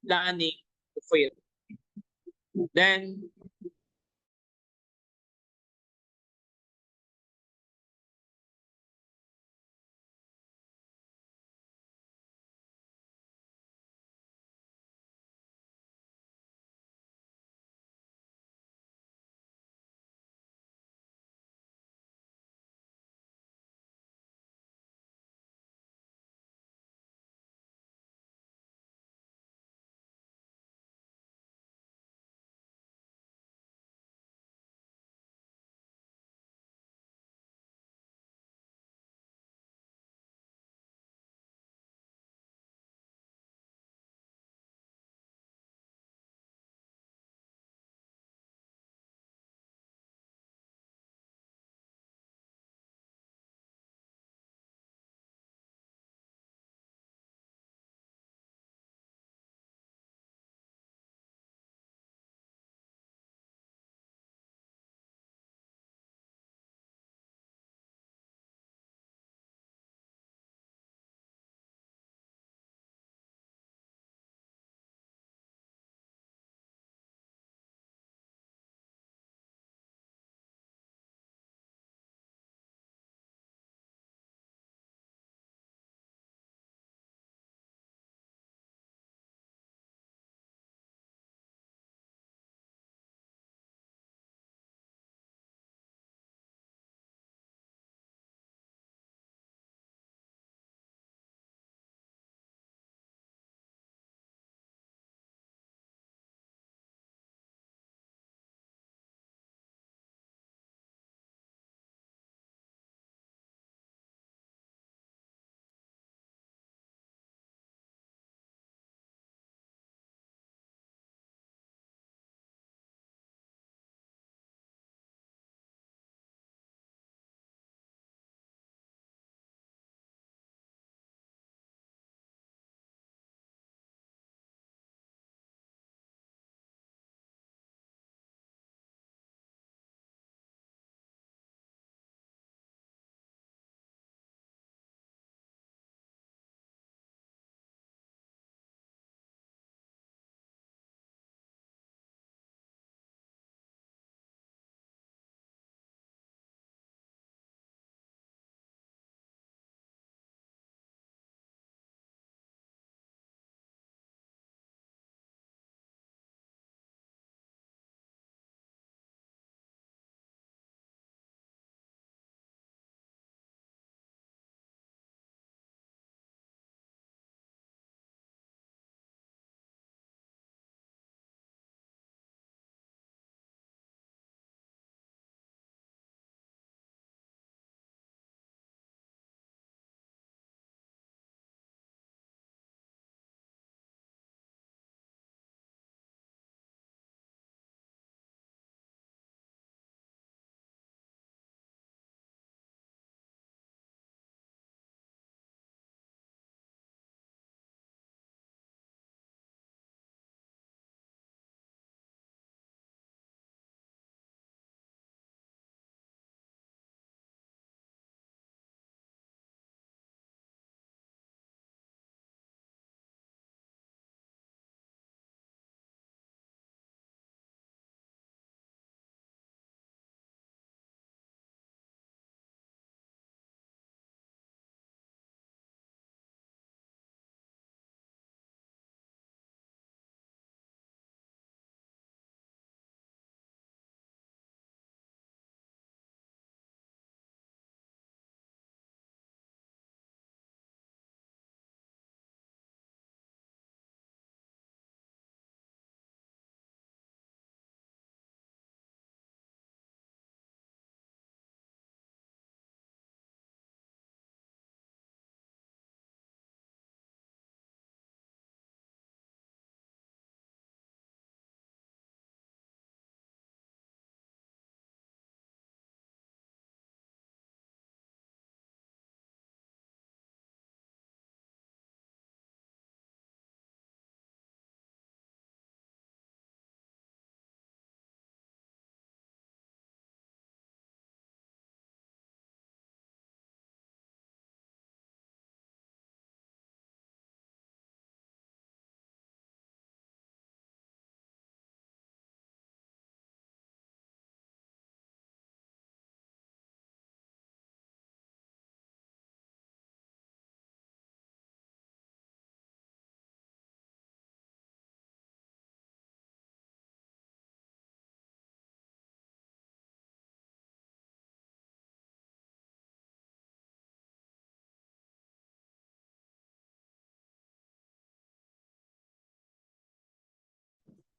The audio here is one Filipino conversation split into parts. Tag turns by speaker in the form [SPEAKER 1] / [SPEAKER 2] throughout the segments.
[SPEAKER 1] planning to fail. Then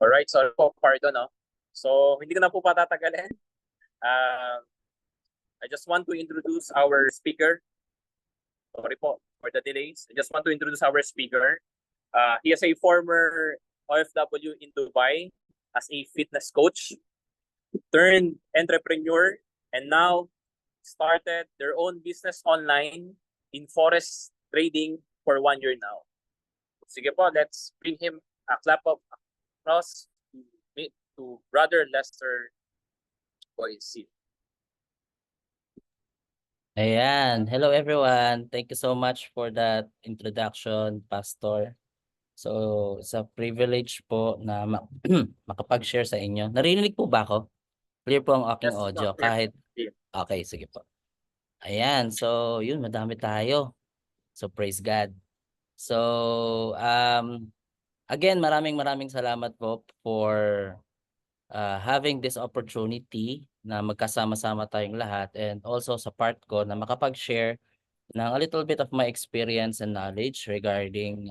[SPEAKER 1] Alright, sorry po, pardon, no? So, hindi ko na po patatagalin. I just want to introduce our speaker. Sorry po for the delays. I just want to introduce our speaker. He is a former OFW in Dubai as a fitness coach, turned entrepreneur, and now started their own business online in forex trading for 1 year now. Sige po, let's bring him a clap of applause to Brother Lester Boyce.
[SPEAKER 2] Ayan. Hello everyone. Thank you so much for that introduction, Pastor. So, it's a privilege po na makapag-share sa inyo. Narinig po ba ako? Clear po ang aking
[SPEAKER 1] Yes,
[SPEAKER 2] audio
[SPEAKER 1] sir.
[SPEAKER 2] kahit okay, sige po. Ayan. So, yun, madami tayo. So, praise God. So, again, maraming salamat po for having this opportunity na magkasama-sama tayong lahat, and also sa part ko na makapag-share ng a little bit of my experience and knowledge regarding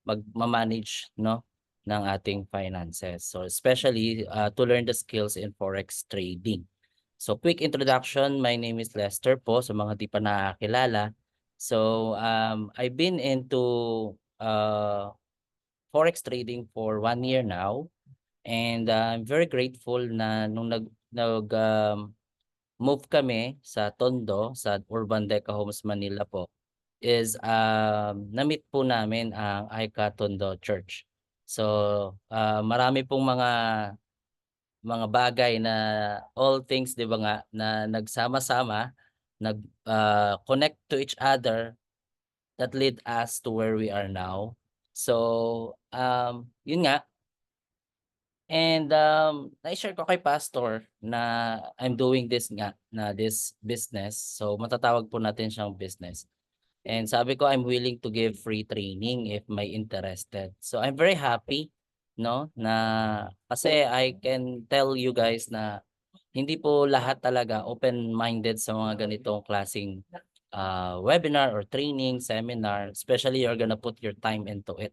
[SPEAKER 2] mag-manage, no, ng ating finances. So especially to learn the skills in forex trading. So quick introduction, my name is Lester po sa mga di pa nakakilala. So I've been into forex trading for 1 year now, and I'm very grateful na nung move kami sa Tondo, sa Urban Deca Homes Manila po, is na-meet po namin ang Aika Tondo Church. So marami pong mga bagay na all things, 'di ba nga, na nagsama-sama, connect to each other, that lead us to where we are now. So yun nga. And na-share ko kay Pastor na I'm doing this nga, na this business. So matatawag po natin siyang business. And sabi ko, I'm willing to give free training if may interested. So I'm very happy, no, na kasi I can tell you guys na hindi po lahat talaga open-minded sa mga ganitong klaseng webinar or training, seminar, especially you're gonna put your time into it.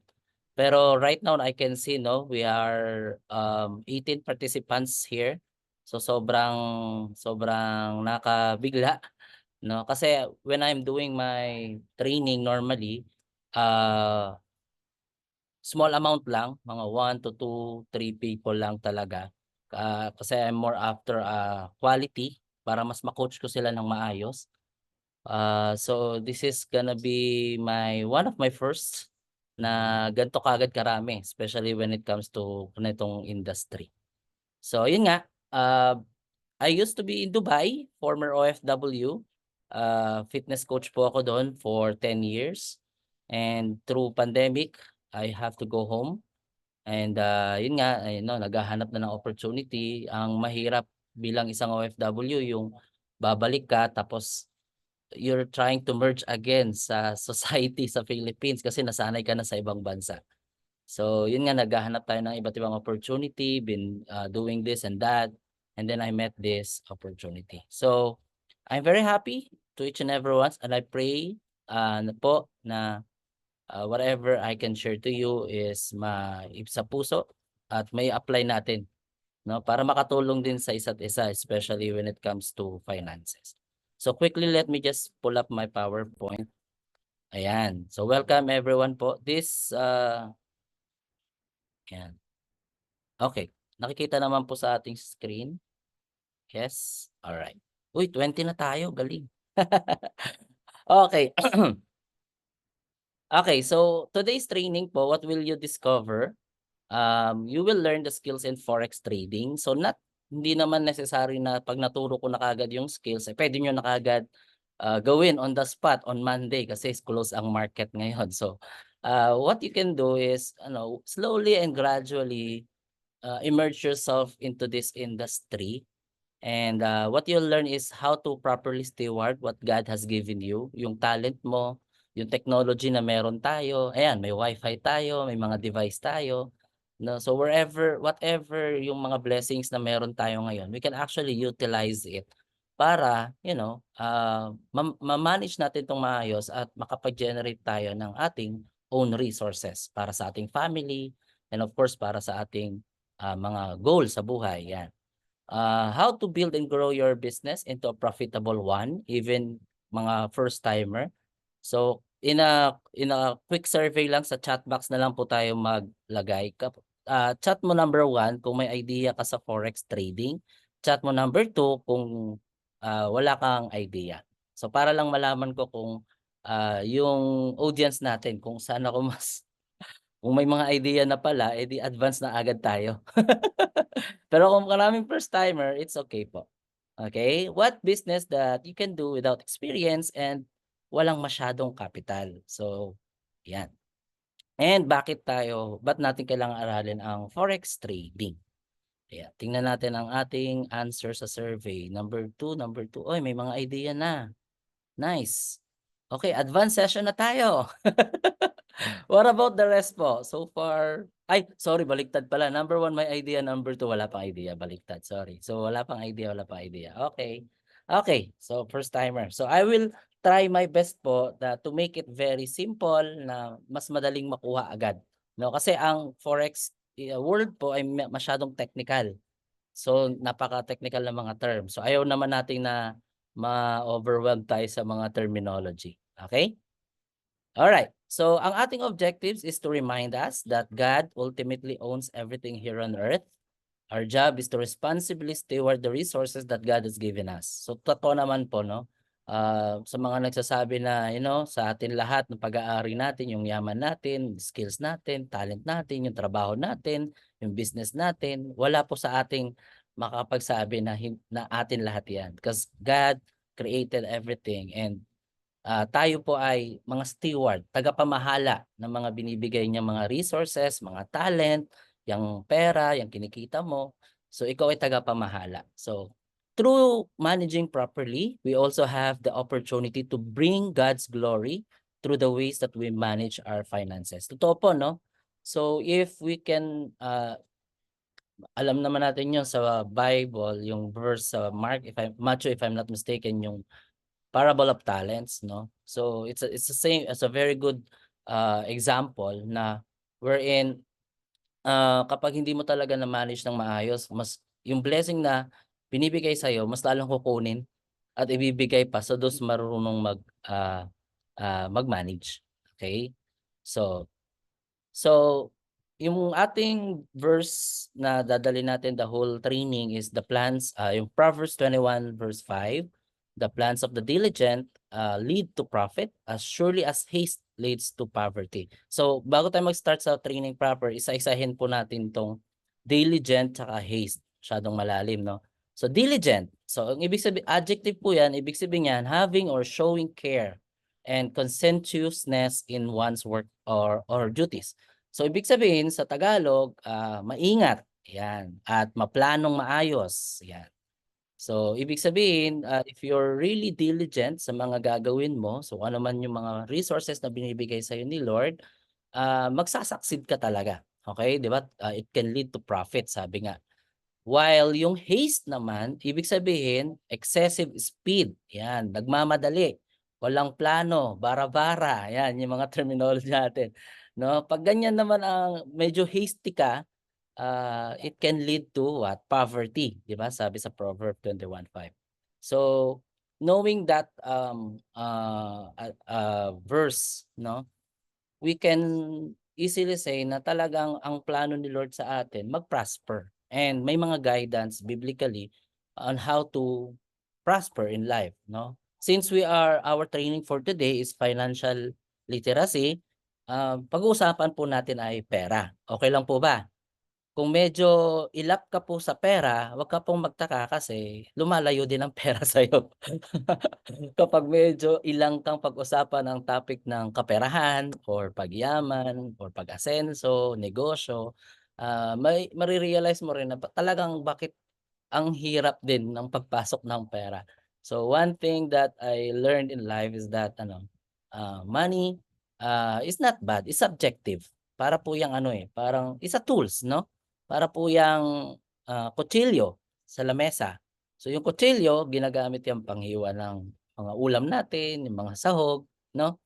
[SPEAKER 2] Pero right now I can see, no, we are 18 participants here. So sobrang nakabigla, no, kasi when I'm doing my training normally, small amount lang, mga 1 to 2, 3 people lang talaga. Kasi I'm more after quality para mas ma-coach ko sila ng maayos. So this is gonna be one of my first na ganito kagad karami, especially when it comes to nitong industry. So yun nga, I used to be in Dubai, former OFW. Fitness coach po ako doon for 10 years. And through pandemic, I have to go home. And yun nga, naghahanap na ng opportunity. Ang mahirap bilang isang OFW, yung babalik ka tapos you're trying to merge again sa society sa Philippines kasi nasanay ka na sa ibang bansa. So yun nga, naghahanap tayo ng iba't ibang opportunity, been doing this and that, and then I met this opportunity. So I'm very happy to each and every one, and I pray na po na whatever I can share to you is sa puso at may apply natin, no, para makatulong din sa isa't isa, especially when it comes to finances. So quickly, let me just pull up my PowerPoint. Ayan. So welcome everyone po. Ayan. Okay. Nakikita naman po sa ating screen. Yes. All right. Uy, 20 na tayo. Galing. Okay. Okay. So today's training po, what will you discover? You will learn the skills in forex trading. So hindi naman necessary na pag naturo ko na kagad yung skills, pwede nyo na kagad gawin on the spot on Monday kasi close ang market ngayon. So what you can do is slowly and gradually immerse yourself into this industry. And what you'll learn is how to properly steward what God has given you, yung talent mo, yung technology na meron tayo. Ayan, may wifi tayo, may mga device tayo. No, so whatever yung mga blessings na meron tayo ngayon, we can actually utilize it para, ma-manage natin itong maayos at makapag-generate tayo ng ating own resources para sa ating family, and of course para sa ating mga goals sa buhay. Yan. How to build and grow your business into a profitable one, even mga first timer. So in a quick survey lang sa chat box na lang po tayo maglagay. Chat mo number 1 kung may idea ka sa forex trading. Chat mo number 2 kung wala kang idea. So para lang malaman ko kung yung audience natin kung saan ako mas kung may mga idea na pala, edi advance na agad tayo. Pero kung maraming first timer, it's okay po. Okay? What business that you can do without experience and walang masyadong capital. So, yan. And ba't natin kailangan aralin ang forex trading? Ayan, tingnan natin ang ating answer sa survey. Number 2. Oy, may mga idea na. Nice. Okay, advanced session na tayo. What about the rest po? So far, ay, sorry, baliktad pala. Number 1 may idea, number 2 wala pang idea. Baliktad, sorry. So wala pang idea. Okay. Okay, so first timer. So I will try my best po to make it very simple na mas madaling makuha agad. No, kasi ang forex world po ay masyadong technical. So napaka-technical ng mga terms. So ayaw naman nating na ma-overwhelm tayo sa mga terminology. Okay? Alright, so ang ating objectives is to remind us that God ultimately owns everything here on earth. Our job is to responsibly steward the resources that God has given us. So totoo naman po, no? Sa mga nagsasabi na, sa atin lahat ng pag-aari natin, yung yaman natin, skills natin, talent natin, yung trabaho natin, yung business natin, wala po sa ating makapagsabi na atin lahat yan. Because God created everything and tayo po ay mga steward, tagapamahala ng mga binibigay niya mga resources, mga talent, yung pera, yung kinikita mo. So ikaw ay tagapamahala. So through managing properly, we also have the opportunity to bring God's glory through the ways that we manage our finances. Totoo po, no? So if we can, alam naman natin yun sa Bible, yung verse sa Mark, Matthew, if I'm not mistaken, yung parable of talents, no? So it's the same as a very good example na wherein kapag hindi mo talaga na manage ng maayos, mas yung blessing na binibigay sa iyo mas lalong kukunin at ibibigay pa sa those marunong mag-manage. Okay? So yung ating verse na dadali natin the whole training is the plans, yung Proverbs 21 verse 5. The plans of the diligent lead to profit as surely as haste leads to poverty. So bago tayo mag-start sa training proper, isa-isahin po natin tong diligent tsaka haste. Masyadong malalim, no? So diligent. So ang ibig sabihin, adjective po yan, ibig sabihin yan, having or showing care and conscientiousness in one's work or duties. So ibig sabihin sa Tagalog, maingat, yan, at maplanong maayos, yan. So ibig sabihin, if you're really diligent sa mga gagawin mo, so ano man yung mga resources na binibigay sa ni Lord, magsasucceed ka talaga. Okay, 'di ba? It can lead to profit, sabi nga. While yung haste naman, ibig sabihin, excessive speed. Yan, nagmamadali. Walang plano, bara-bara. Yan, yung mga terminology natin. No? Pag ganyan naman ang medyo hasty ka, it can lead to what? Poverty. Di ba? Sabi sa Proverb 21:5. So, knowing that verse, no? We can easily say na talagang ang plano ni Lord sa atin mag-prosper. And may mga guidance biblically on how to prosper in life, no? Since our training for today is financial literacy, pag-uusapan po natin ay pera. Okay lang po ba? Kung medyo ilap ka po sa pera, wag ka pong magtaka kasi lumalayo din ang pera sa'yo. Kapag medyo ilang kang pag-usapan ang topic ng kaperahan or pagyaman or pag-asenso, negosyo, mare-realize mo rin na talagang bakit ang hirap din ng pagpasok ng pera. So one thing that I learned in life is that money is not bad, it's subjective. Para po yang parang isa tools, no? Para po yang kutsilyo sa lamesa. So yung kutsilyo, ginagamit yung panghiwa ng mga ulam natin, yung mga sahog, no?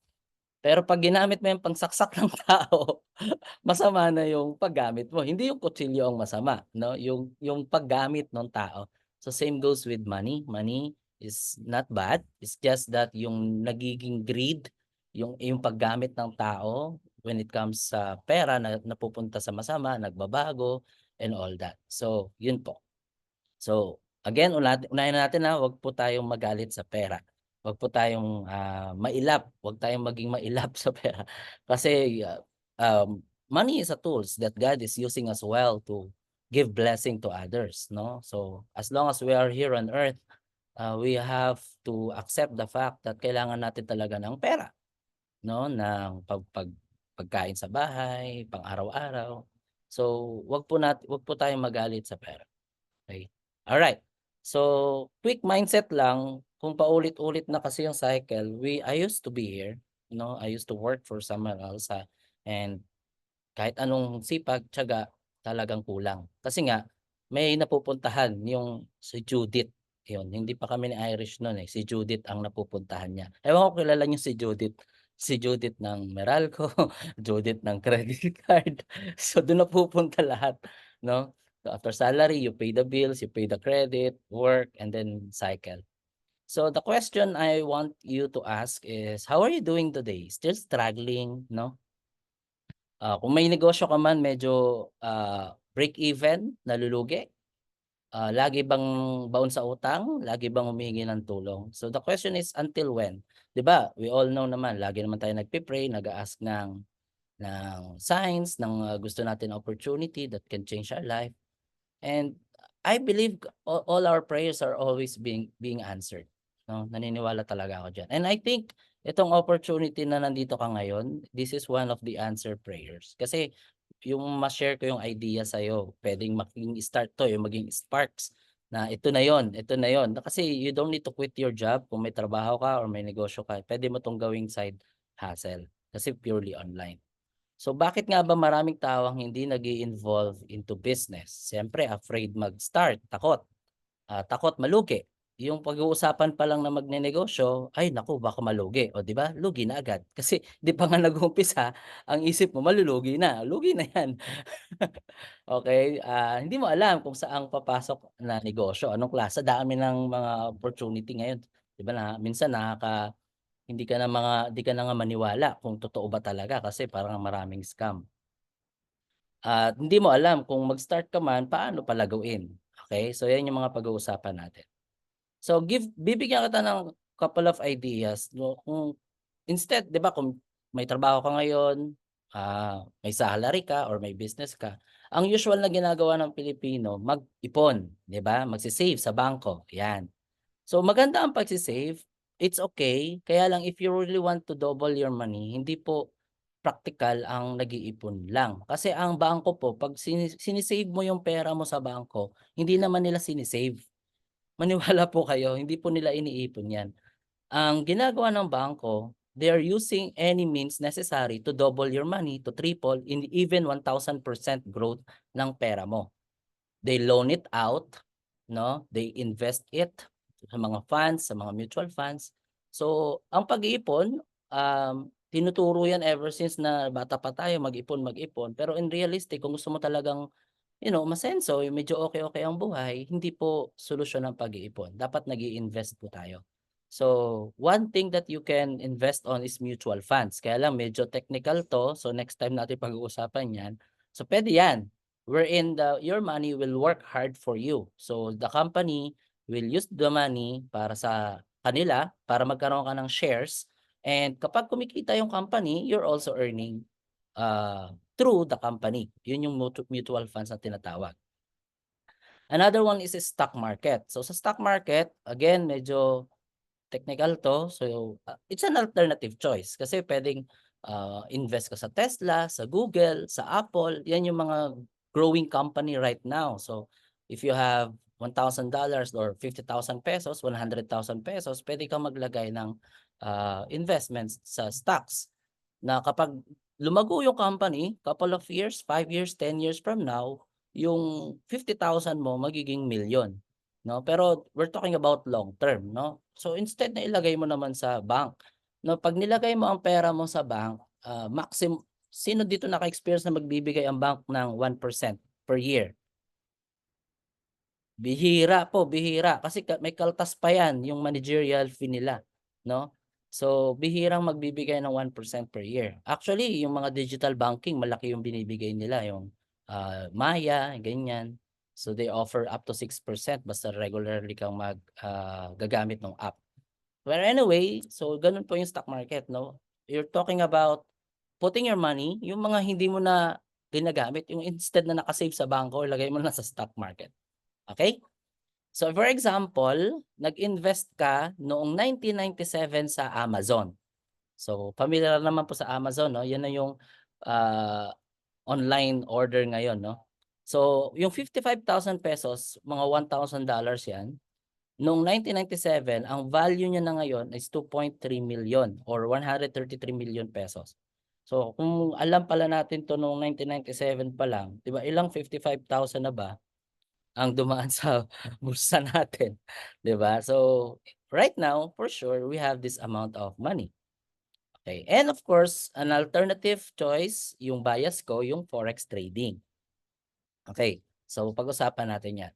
[SPEAKER 2] Pero 'pag ginamit mo yung pangsaksak ng tao, masama na yung paggamit mo. Hindi yung kutsilyo ang masama 'no, yung paggamit ng tao. So same goes with money. Money is not bad, it's just that yung nagiging greed, yung paggamit ng tao when it comes sa pera na napupunta sa masama, nagbabago and all that. So yun po. So, again unahin natin na 'wag po tayong magalit sa pera. 'Wag po tayong, mailap, 'wag tayong maging mailap sa pera. Kasi, money is a tools that God is using as well to give blessing to others, 'no? So, as long as we are here on earth, we have to accept the fact that kailangan natin talaga ng pera, 'no, ng pagkain sa bahay, pang-araw-araw. So, 'wag po tayong magalit sa pera. Okay. Alright. So, quick mindset lang, kung paulit-ulit na kasi yung cycle, I used to be here, I used to work for someone else, and kahit anong sipag, tiyaga, talagang kulang. Kasi nga, may napupuntahan yung si Judith, yun, hindi pa kami ni Irish nun, si Judith ang napupuntahan niya. Ewan ko kilala niyo si Judith ng Meralco, Judith ng credit card. So, dun napupunta lahat, 'no? So, after salary, you pay the bills, you pay the credit, work, and then cycle. So, the question I want you to ask is, how are you doing today? Still struggling, 'no? Kung may negosyo ka man medyo, break even, nalulugi, lagi bang baon sa utang, lagi bang humihingi ng tulong? So the question is until when? 'Di ba, we all know naman lagi naman tayo nagpe-pray, nag-a-ask ng signs, ng, gusto natin opportunity that can change our life. And I believe all our prayers are always being answered, 'no, naniniwala talaga ako diyan. And I think itong opportunity na nandito ka ngayon, this is one of the answer prayers. Kasi yung ma-share ko yung idea sa'yo, puwedeng maging start 'to, yung maging sparks na ito na yon, ito na yon. Kasi you don't need to quit your job kung may trabaho ka or may negosyo ka, puwede mo 'tong gawing side hustle kasi purely online. So bakit nga ba maraming tao ang hindi nag-i-involve into business? Siyempre afraid mag-start, takot, takot malugi. Yung pag-uusapan pa lang na magnenegosyo, ay naku baka malugi, o 'di ba? Lugi na agad. Kasi 'di pa nga nag-uumpisa, ang isip mo malulugi na, lugi na 'yan. Okey, hindi mo alam kung saang papasok na negosyo, anong klase, dami ng mga opportunity ngayon, 'di ba, na minsan hindi ka na nga maniwala kung totoo ba talaga kasi parang maraming scam. At hindi mo alam kung mag-start ka man, paano palagawin, okey? So 'yan yung mga pag-uusapan natin. So bibigyan kita ng couple of ideas 'no, kung instead 'di ba kung may trabaho ka ngayon, may salary ka or may business ka, ang usual na ginagawa ng Pilipino mag-ipon, 'di ba? Magse-save sa bangko, 'yan. So maganda ang pagse-save, it's okay, kaya lang if you really want to double your money, hindi po praktikal ang nag-iipon lang. Kasi ang bangko po 'pag sine-save mo yung pera mo sa bangko, hindi naman nila sine-save. Maniwala po kayo, hindi po nila iniipon 'yan. Ang ginagawa ng bangko, they are using any means necessary to double your money, to triple, in even 1,000% growth ng pera mo. They loan it out, 'no, they invest it sa mga funds, sa mga mutual funds. So, ang pag-iipon, tinuturo 'yan ever since na bata pa tayo mag-ipon, mag-ipon. Pero in realistic kung gusto mo talagang, umasenso, yung medyo okey-okey ang buhay, hindi po solusyon ang pag-iipon, dapat nag-i-invest po tayo. So, one thing that you can invest on is mutual funds, kaya lang medyo technical 'to, so next time natin pag-uusapan 'yan. So, puwede 'yan, wherein your money will work hard for you. So, the company will use the money para sa kanila, para magkaroon ka ng shares, and kapag kumikita yung company, you're also earning, through the company. Yun yung mutual funds na tinatawag. Another one is stock market. So, sa stock market, again medyo technical 'to. So, it's an alternative choice kasi puwedeng, invest ka sa Tesla, sa Google, sa Apple, 'yan yung mga growing company right now. So, if you have $1,000 or ₱50,000, ₱100,000, puwede kang maglagay ng, investments sa stocks na kapag lumago yung company, couple of years, 5 years, 10 years from now, yung 50,000 mo magiging milyon. 'No, pero we're talking about long term, 'no? So instead na ilagay mo naman sa bank no, 'pag nilagay mo ang pera mo sa bank, sino dito naka-experience na magbibigay ang bank ng 1% per year? Bihira po, bihira kasi may kaltas pa 'yan yung managerial fee nila, 'no? So, bihirang magbibigay ng 1% per year. Actually, yung mga digital banking malaki yung binibigay nila, yung, Maya, ganyan. So, they offer up to 6% basta regularly kang gagamit ng app. Well, anyway, so gano'n po yung stock market, 'no? You're talking about putting your money, yung mga hindi mo na ginagamit, yung instead na naka-save sa bangko, ilagay mo na sa stock market, okay? So for example, nag-invest ka noong 1997 sa Amazon. So familiar naman po sa Amazon, 'no? 'Yan na yung, ah, online order ngayon, 'no? So yung ₱55,000, mga $1,000 'yan. Noong 1997, ang value niya na ngayon is 2.3 million or 133 million pesos. So kung alam pala natin 'to noong 1997 pa lang, 'di ba ilang 55,000 na ba ang dumaan sa bulsa natin, 'di ba? So, right now, for sure, we have this amount of money. Okay, and of course, an alternative choice, yung bias ko, yung forex trading. Okay, so pag-usapan natin 'yan.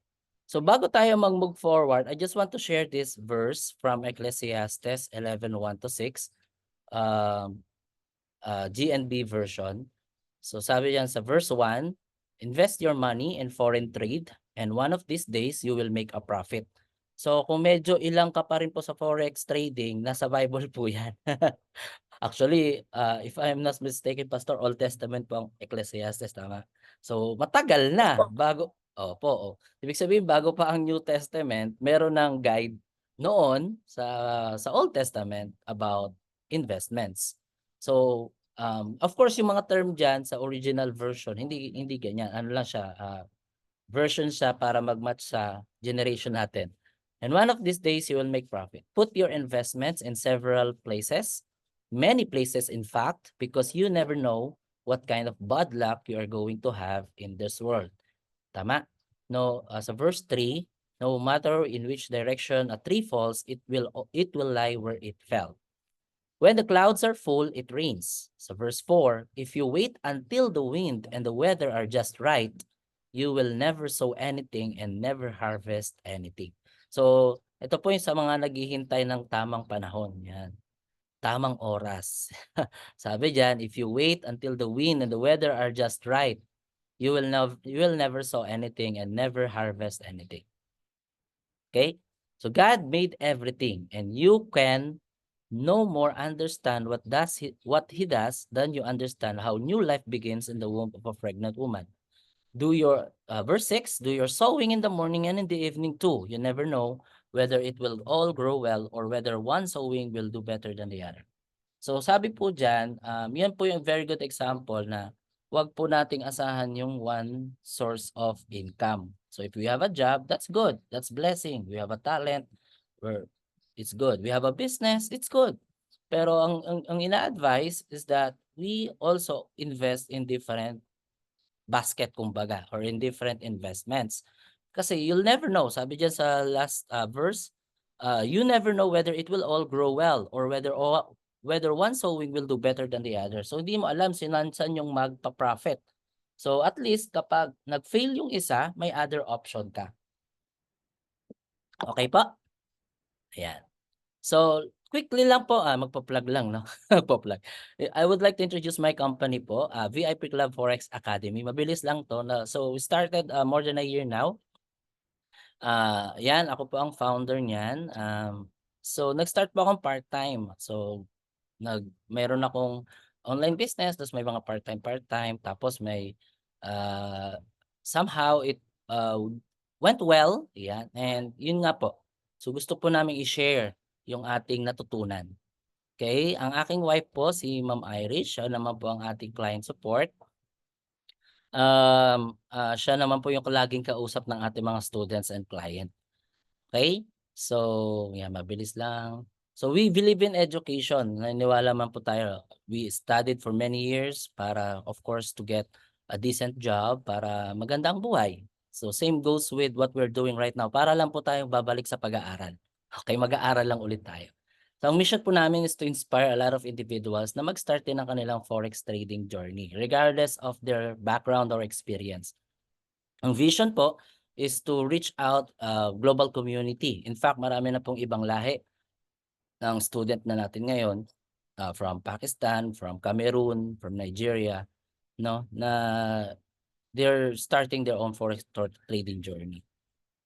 [SPEAKER 2] So bago tayo mag-move forward, I just want to share this verse from Ecclesiastes 11:1-6, um, GNB version. So sabi diyan sa verse 1, invest your money in foreign trade and one of these days you will make a profit. So kung medyo ilang ka pa rin po sa forex trading, nasa Bible po 'yan. Actually, if I'm not mistaken, Pastor, Old Testament po ang Ecclesiastes, tama? So matagal
[SPEAKER 1] Yes
[SPEAKER 2] na
[SPEAKER 1] po.
[SPEAKER 2] bago, opo, oh. Ibig sabihin bago pa ang New Testament, meron ng guide noon sa Old Testament about investments. So, of course yung mga term diyan sa original version hindi hindi ganyan, ano lang siya, version siya para mag-match sa generation natin. And one of these days you will make profit. Put your investments in several places, many places in fact, because you never know what kind of bad luck you are going to have in this world. Tama? No, sa verse 3, no matter in which direction a tree falls, it will lie where it fell. When the clouds are full, it rains. So verse 4, if you wait until the wind and the weather are just right, you will never sow anything and never harvest anything. So, ito po yung sa mga naghihintay ng tamang panahon. Yan. Tamang oras. Sabi diyan, if you wait until the wind and the weather are just right, you will never sow anything and never harvest anything. Okay? So God made everything and you can no more understand what he does than you understand how new life begins in the womb of a pregnant woman. Do your verse 6, do your sowing in the morning and in the evening too. You never know whether it will all grow well or whether one sowing will do better than the other. So sabi po diyan, yan po yung very good example na wag po nating asahan yung one source of income. So if we have a job, that's good. That's blessing. We have a talent, it's good. We have a business, it's good. Pero ang ina-advise is that we also invest in different basket kumbaga or in different investments. Kasi you'll never know, sabi diyan sa last verse, you never know whether it will all grow well or whether one sowing will do better than the other. So hindi mo alam saan yung magpa-profit. So at least kapag nag-fail yung isa, may other option ka. Okay po? Ayan. So, quickly lang po, magpa-plug lang 'no, magpa-plug. I would like to introduce my company po, VIP Club Forex Academy. Mabilis lang 'to na so we started, more than a year now. 'Yan ako po ang founder niyan. So nag-start po akong part-time. So meron akong online business ta's may mga part-time, tapos may, ah, somehow it, went well, 'yan, and yun nga po. So gusto po naming i-share yung ating natutunan. Okay, ang aking wife po si Ma'am Irish, siya naman po ang ating client support. Siya naman po yung laging kausap ng ating mga students and client. Okay? So, yan mabilis lang. So, we believe in education. Naniniwala man po tayo. We studied for many years para of course to get a decent job para maganda ang buhay. So, same goes with what we're doing right now. Para lang po tayong babalik sa pag-aaral. Okay, mag-aaral lang ulit tayo. So ang mission po namin is to inspire a lot of individuals na mag-start din ng kanilang forex trading journey regardless of their background or experience. Ang vision po is to reach out global community. In fact, marami na pong ibang lahi ng student na natin ngayon from Pakistan, from Cameroon, from Nigeria, no, na they're starting their own forex trading journey.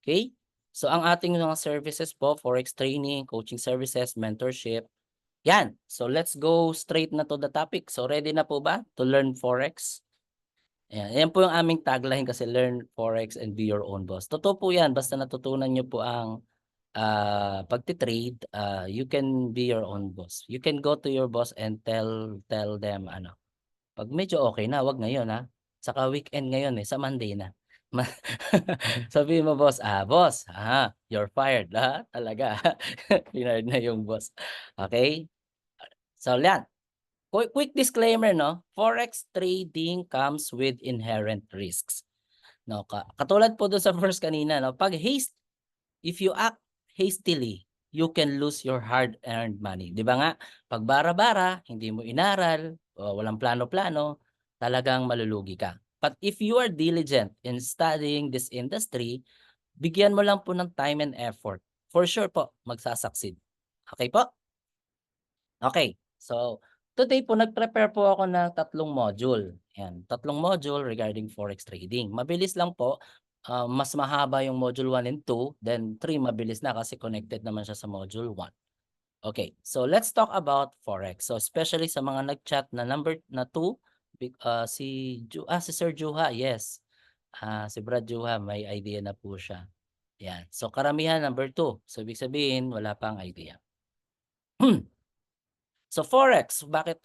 [SPEAKER 2] Okay? So ang ating mga services po, forex training, coaching services, mentorship. Yan. So let's go straight na to the topic. So ready na po ba to learn forex? Ayan. Yan po yung aming tagline kasi learn forex and be your own boss. Totoo po yan. Basta natutunan nyo po ang pagtitrade, you can be your own boss. You can go to your boss and tell them ano. Pag medyo okay na, wag ngayon ha. Saka weekend ngayon sa Monday na. Sabihin mo boss, you're fired. Talaga. Fired na yung boss. Okay? So yan. Quick disclaimer, no? Forex trading comes with inherent risks. No, katulad po doon sa first kanina, no? If you act hastily, you can lose your hard-earned money. 'Di ba nga? Pag bara-bara, hindi mo inaral, walang plano-plano, talagang malulugi ka. But if you are diligent in studying this industry, bigyan mo lang po ng time and effort. For sure po, magsasucceed. Okay po? Okay. So, today po nag-prepare po ako ng 3 module. Yan, 3 module regarding forex trading. Mabilis lang po. Mas mahaba yung module 1 and 2, then 3 mabilis na kasi connected naman siya sa module 1. Okay, so let's talk about forex. So especially sa mga nag-chat na number na 2, si Sir Juha, yes. Si Brad Juha, may idea na po siya. Yan. So karamihan number 2. So ibig sabihin, wala pang idea. So forex, bakit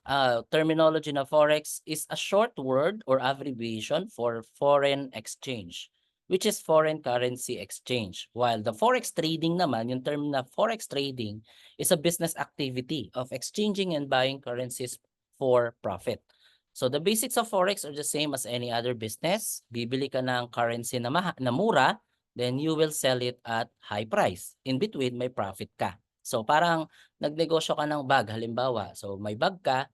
[SPEAKER 2] terminology na forex is a short word or abbreviation for foreign exchange, which is foreign currency exchange. While the forex trading naman, yung term na forex trading is a business activity of exchanging and buying currencies for profit. So the basics of forex are the same as any other business. Bibili ka ng currency na mura, then you will sell it at high price. In between, may profit ka. So parang nagnegosyo ka ng bag halimbawa, so may bag ka,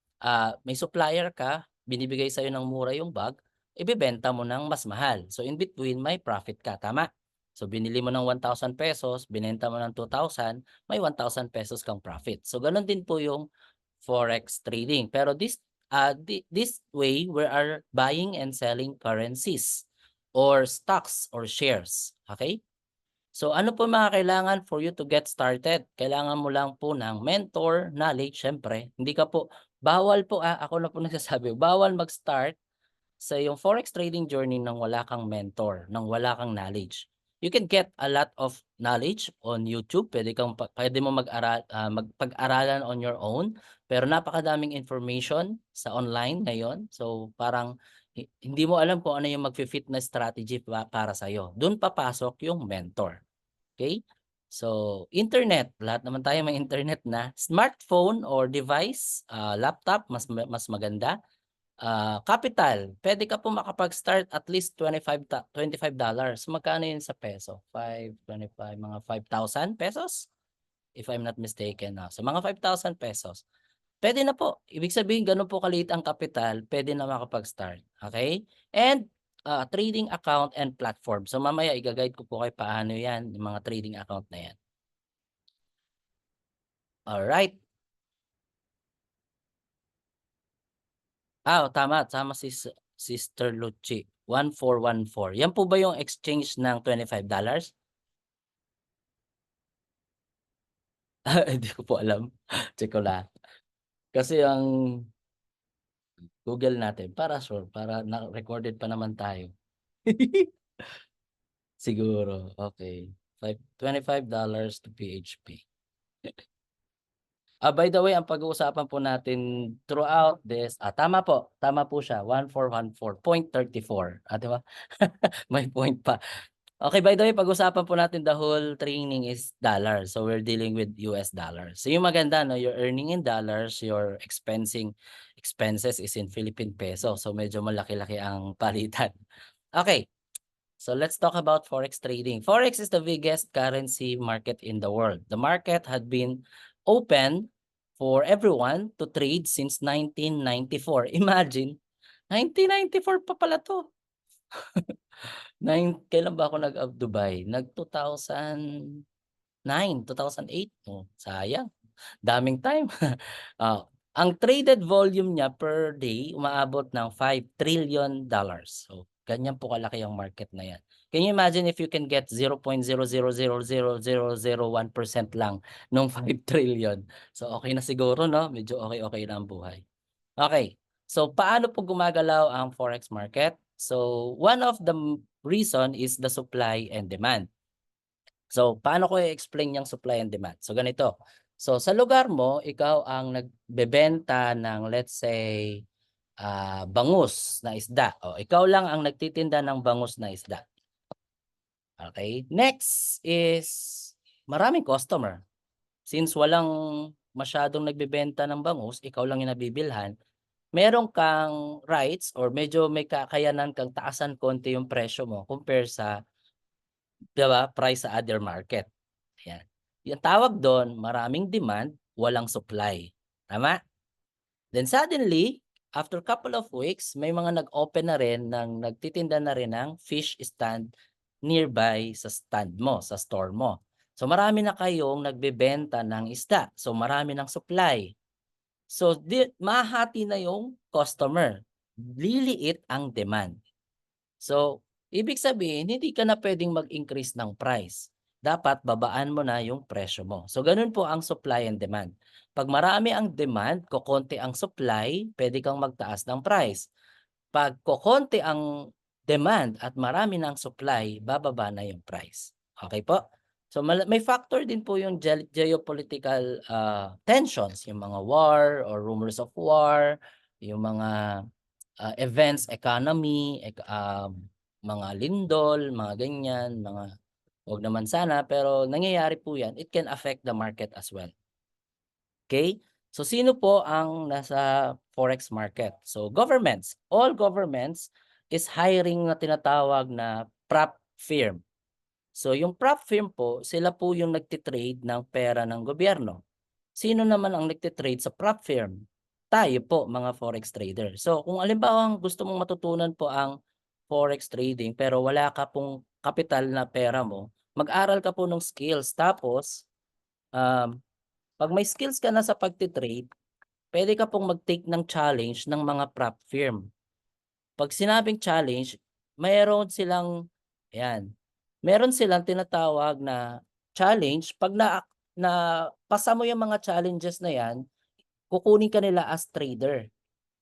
[SPEAKER 2] may supplier ka, binibigay sa'yo ng mura yung bag, ibebenta mo ng mas mahal. So in between may profit ka, tama? So binili mo ng 1,000 pesos, binenta mo ng 2,000, may 1,000 pesos kang profit. So ganun din po yung forex trading. Pero this way we are buying and selling currencies or stocks or shares. Okay? So ano po mga kailangan for you to get started? Kailangan mo lang po ng mentor, knowledge, syempre. Hindi ka po, bawal po, ako na po nagsasabi, bawal mag-start sa yung forex trading journey nang wala kang mentor, nang wala kang knowledge. You can get a lot of knowledge on YouTube. Pwede mo magpag-aralan on your own. Pero napakadaming information sa online ngayon. So parang hindi mo alam kung ano yung mag-fit na strategy para sa'yo. Doon papasok yung mentor. Okay? So, internet, lahat naman tayo may internet na. Smartphone or device, laptop, mas maganda. Capital, pwede ka po makapag-start at least $25. Magkano yun sa peso? 5, 25, mga 5,000 pesos? If I'm not mistaken. So, mga 5,000 pesos. Pwede na po. Ibig sabihin, ganun po kaliit ang capital, pwede na makapag-start. Okay? And trading account and platform. So mamaya i-guide ko po kayo paano yan, yung mga trading account na yan. Alright. Tama si Sister Luchi. 1414. Yan po ba yung exchange ng $25? Hindi ko po alam. Check ko lang. Kasi ang Google natin, para sure, para na-recorded pa naman tayo. Siguro, okay. $25 to PHP. By the way, ang pag-uusapan po natin throughout this, tama po siya, 1414.34. Di ba? May point pa. Okay, by the way, pag-usapan po natin the whole training is dollars. So we're dealing with US dollars. So yung maganda, no, you're earning in dollars, your expenses is in Philippine peso. So medyo malaki-laki ang palitan. Okay. So let's talk about forex trading. Forex is the biggest currency market in the world. The market had been open for everyone to trade since 1994. Imagine, 1994 pa pala to. Kailan ba ako nag-Dubai? Nag 2008. Oh, sayang. Daming time. Ah, ang traded volume niya per day umaabot ng $5 trillion. So, ganyan po kalaki ang market na yan. Can you imagine if you can get 0.0000001% lang nung 5 trillion? So, okay na siguro, no? Medyo okay na ang buhay. Okay. So, paano po gumagalaw ang forex market? So, one of the reason is the supply and demand. So, paano ko i-explain yung supply and demand? So, ganito. So, sa lugar mo, ikaw ang nagbebenta ng, let's say, bangus na isda. O, ikaw lang ang nagtitinda ng bangus na isda. Okay? Next is maraming customer. Since walang masyadong nagbebenta ng bangus, ikaw lang yung nabibilhan, meron kang rights or medyo may kakayanan kang taasan konti yung presyo mo compare sa, diba, price sa other market. Yan. Yung tawag doon, maraming demand, walang supply. Tama? Then suddenly, after couple of weeks, may mga nag-open na rin nagtitinda na rin ng fish stand nearby sa stand mo, sa store mo. So marami na kayong nagbebenta ng isda. So marami ng supply. So mahati na yung customer. Liliit ang demand. So ibig sabihin, hindi ka na pwedeng mag-increase ng price. Dapat babaan mo na yung presyo mo. So ganun po ang supply and demand. Pag marami ang demand, kokonti ang supply, pwede kang magtaas ng price. Pag kokonti ang demand at marami ng supply, bababa na yung price. Okay po? So may factor din po yung geopolitical tensions, yung mga war or rumors of war, yung mga events, economy, mga lindol, mga ganyan, mga wag naman sana, pero nangyayari po yan. It can affect the market as well. Okay? So sino po ang nasa forex market? So governments. All governments is hiring na tinatawag na prop firm. So yung prop firm po, sila po yung nagtitrade ng pera ng gobyerno. Sino naman ang nagtitrade sa prop firm? Tayo po, mga forex trader. So kung alimbawa gusto mong matutunan po ang forex trading pero wala ka pong kapital na pera mo, mag-aral ka po ng skills. Tapos, pag may skills ka na sa pagtitrade, pwede ka pong mag-take ng challenge ng mga prop firm. Pag sinabing challenge, meron silang tinatawag na challenge. Pag pasa mo yung mga challenges na yan, kukunin ka nila as trader.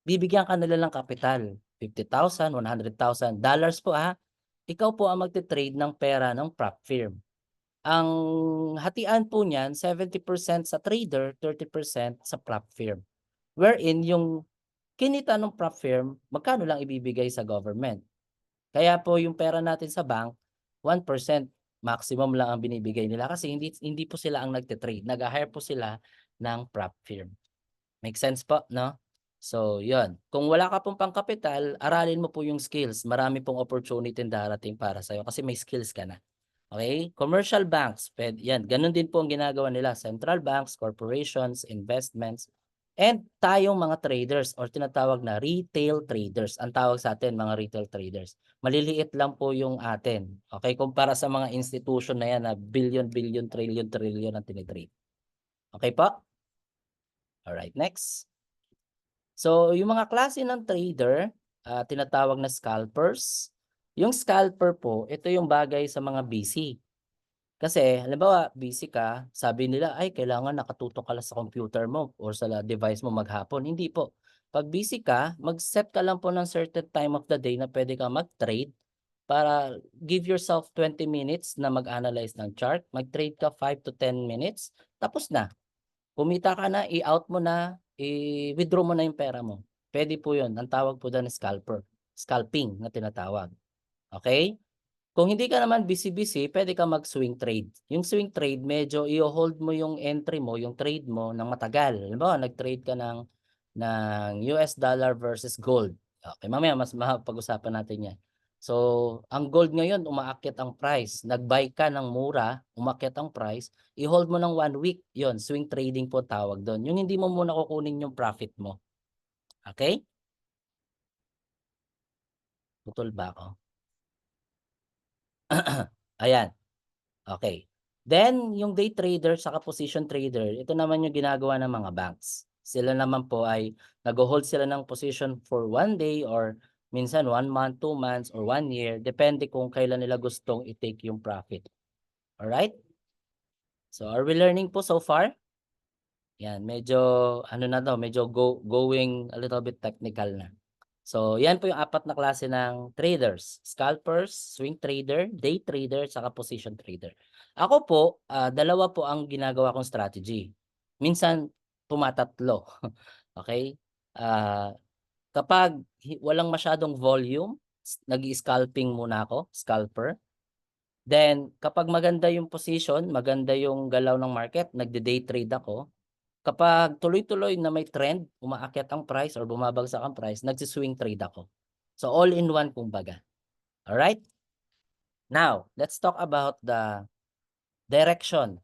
[SPEAKER 2] Bibigyan ka nila ng kapital, $50,000, $100,000 po ha. Ikaw po ang magte-trade ng pera ng prop firm. Ang hatian po niyan, 70% sa trader, 30% sa prop firm. Wherein yung kinita ng prop firm, magkano lang ibibigay sa government. Kaya po yung pera natin sa bank, 1% maximum lang ang binibigay nila kasi hindi po sila ang nagte-trade. Nag-hire po sila ng prop firm. Make sense po, no? So, yun. Kung wala ka pong pangkapital, aralin mo po yung skills. Marami pong opportunity darating para sa'yo kasi may skills ka na. Okay? Commercial banks, yan. Ganun din po ang ginagawa nila. Central banks, corporations, investments, and tayong mga traders or tinatawag na retail traders. Ang tawag sa atin, mga retail traders. Maliliit lang po yung atin. Okay? Kumpara sa mga institution na yan na billion, trillion ang tinitrade. Okay po? Alright, next. So, yung mga klase ng trader, tinatawag na scalpers. Yung scalper po, ito yung bagay sa mga busy. Kasi, halimbawa, busy ka, sabi nila, ay, kailangan nakatutok ka lang sa computer mo or sa device mo maghapon. Hindi po. Pag busy ka, mag-set ka lang po ng certain time of the day na pwede ka mag-trade para give yourself 20 minutes na mag-analyze ng chart. Mag-trade ka 5 to 10 minutes, tapos na. Kumita ka na, i-out mo na, i-withdraw mo na yung pera mo. Pwede po yun. Ang tawag po doon scalper. Scalping na tinatawag. Okay? Kung hindi ka naman busy-busy, pwede ka mag-swing trade. Yung swing trade, medyo i-hold mo yung entry mo, yung trade mo ng matagal. Halimbawa, nag-trade ka ng US dollar versus gold. Okay, mamaya mas mapag-usapan natin yan. So, ang gold ngayon umaakyat ang price, nag-buy ka ng mura, umakyat ang price, i-hold mo ng 1 week, 'yon swing trading po tawag do'n. Yung hindi mo muna kukunin yung profit mo, okey? Putol ba ako? Ayan, okey. Then yung day trader saka position trader, ito naman yung ginagawa ng mga banks. Sila naman po ay nagho-hold sila ng position for 1 day or minsan 1 month, 2 months, or 1 year, depende kung kailan nila gustong i-take yung profit. Alright? So, are we learning po so far? Yan, medyo ano na 'to, medyo going a little bit technical na. So, yan po yung 4 na klase ng traders, scalpers, swing trader, day trader, saka position trader. Ako po, 2 po ang ginagawa kong strategy. Minsan tumatatlo, okey? Ah, kapag walang masyadong volume, nag-i-scalping muna ako, scalper. Then kapag maganda yung position, maganda yung galaw ng market, nagde-day trade ako. Kapag tuloy-tuloy na may trend, umaakyat ang price or bumabagsak ang price, nagsi-swing trade ako. So all in one kumbaga. Alright? Now, let's talk about the direction.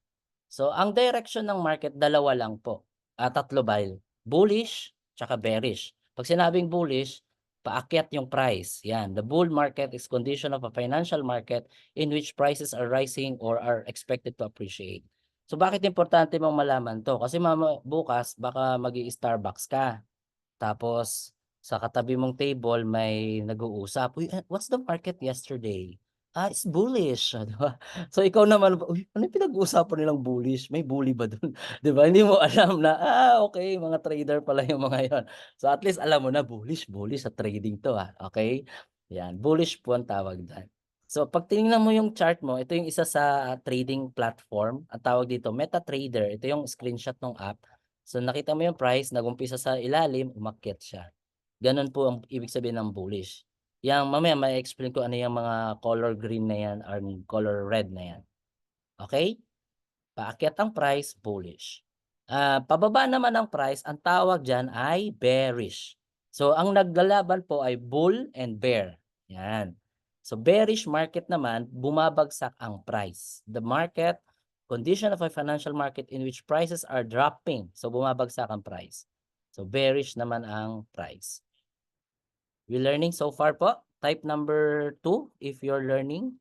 [SPEAKER 2] So ang direction ng market dalawa lang po, tatlo bale, bullish tsaka bearish. 'Pag sinabing bullish, paakyat yung price, 'yan. The bull market is condition of a financial market in which prices are rising or are expected to appreciate. So bakit importante mong malaman 'to? Kasi bukas baka magi-Starbucks ka. Tapos sa katabi mong table may nag-uusap, "Uy, what's the market yesterday?" It's bullish." Oh, 'di ba? So ikaw naman, "Uy, ano yung pinag-uusapan nilang bullish? May bully ba dun?" 'Di ba? Hindi mo alam na, okey mga trader pala yung mga yon. So at least alam mo na bullish, bullish sa trading 'to, okey? 'Yan, bullish po ang tawag diyan. So 'pag tinignan mo yung chart mo, ito yung isa sa trading platform, ang tawag dito MetaTrader. Ito yung screenshot ng app. So nakita mo yung price, nag-umpisa sa ilalim, umakyat siya. Gano'n po ang ibig sabihin ng bullish. Yang mamaya ma-e-explain ko ano yung mga color green na yan or color red na yan. Okay? Paakyat ang price, bullish. Pababa naman ang price, ang tawag diyan ay bearish. So ang naglalaban po ay bull and bear. Yan. So bearish market naman, bumabagsak ang price. The market, condition of a financial market in which prices are dropping. So bumabagsak ang price. So bearish naman ang price. We learning so far po? Type number 2 if you're learning.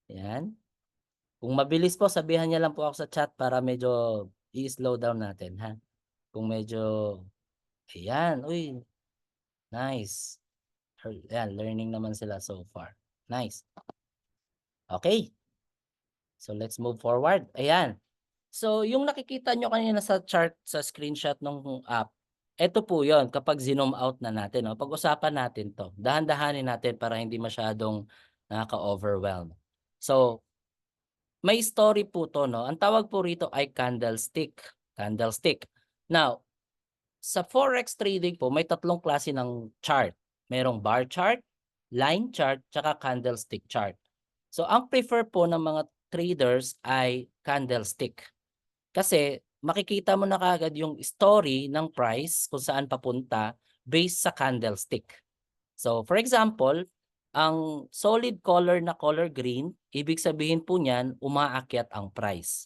[SPEAKER 2] Yan. Kung mabilis po, sabihan niyo lang po ako sa chat para medyo i-slow down natin, ha? Kung medyo ayan, uy, nice. Ayan, learning naman sila so far. Nice. Okay, so let's move forward. Ayan. So yung nakikita nyo kanina sa chart, sa screenshot ng app, eto po yon kapag zoom out na natin. No? Pag-usapan natin to. Dahan-dahanin natin para hindi masyadong nakaka-overwhelm. So, may story po 'to 'no, ang tawag po rito ay candlestick, candlestick. Now, sa forex trading po may tatlong klase ng chart, merong bar chart, line chart, tsaka candlestick chart. So ang prefer po ng mga traders ay candlestick. Kasi makikita mo na kaagad yung story ng price kung saan papunta based sa candlestick. So for example, ang solid color na color green, ibig sabihin po niyan umaakyat ang price.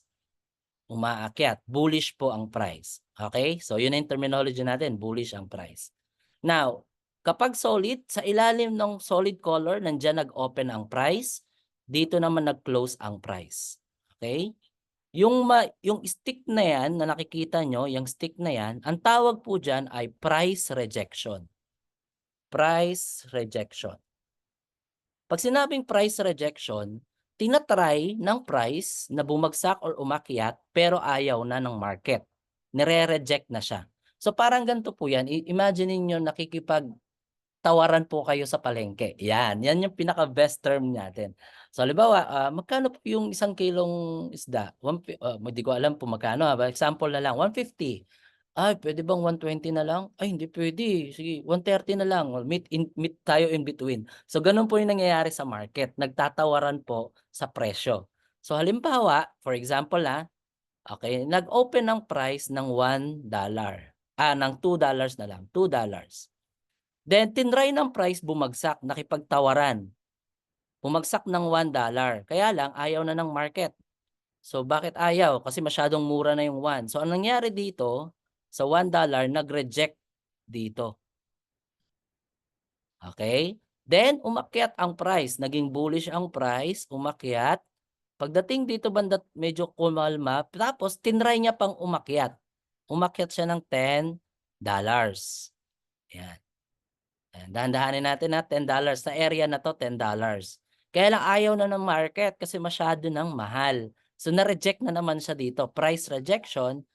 [SPEAKER 2] Umaakyat, bullish po ang price. Okay? So yun ang terminology natin, bullish ang price. Now, kapag solid, sa ilalim ng solid color, nandiyan nag-open ang price, dito naman nag-close ang price. Okay? Yung stick na yan na nakikita nyo, yung stick na yan, ang tawag po dyan ay price rejection. Price rejection. Pag sinabing price rejection, tinatry ng price na bumagsak or umakyat pero ayaw na ng market. Nire-reject na siya. So parang ganito po yan. Imagine niyo nakikipagtawaran po kayo sa palengke. Yan yung pinaka-best term natin. So halimbawa, magkano po yung 1 kilong isda? Hindi ko alam po magkano. Example na lang, 150. Ay, pwede bang 120 na lang? Ay, hindi pwede. Sige, 130 na lang. Meet tayo in between. So, ganun po yung nangyayari sa market. Nagtatawaran po sa presyo. So, halimbawa, for example okay, nag-open ng price ng $1. Ng $2 na lang, $2. Then tinry ng price bumagsak, nakipagtawaran. Bumagsak ng $1. Kaya lang ayaw na ng market. So bakit ayaw? Kasi masyadong mura na yung 1. So anong nangyari dito, sa $1 nag-reject dito. Okay? Then umakyat ang price, naging bullish ang price, umakyat. Pagdating dito banda medyo kumalma, tapos tinry niya pang umakyat. Umakyat siya ng $10. Yan. Ayan, dahan-dahanin natin na $10 sa area na 'to, $10. Kaya lang ayaw na ng market kasi masyado ng mahal. So na-reject na naman siya dito, price rejection,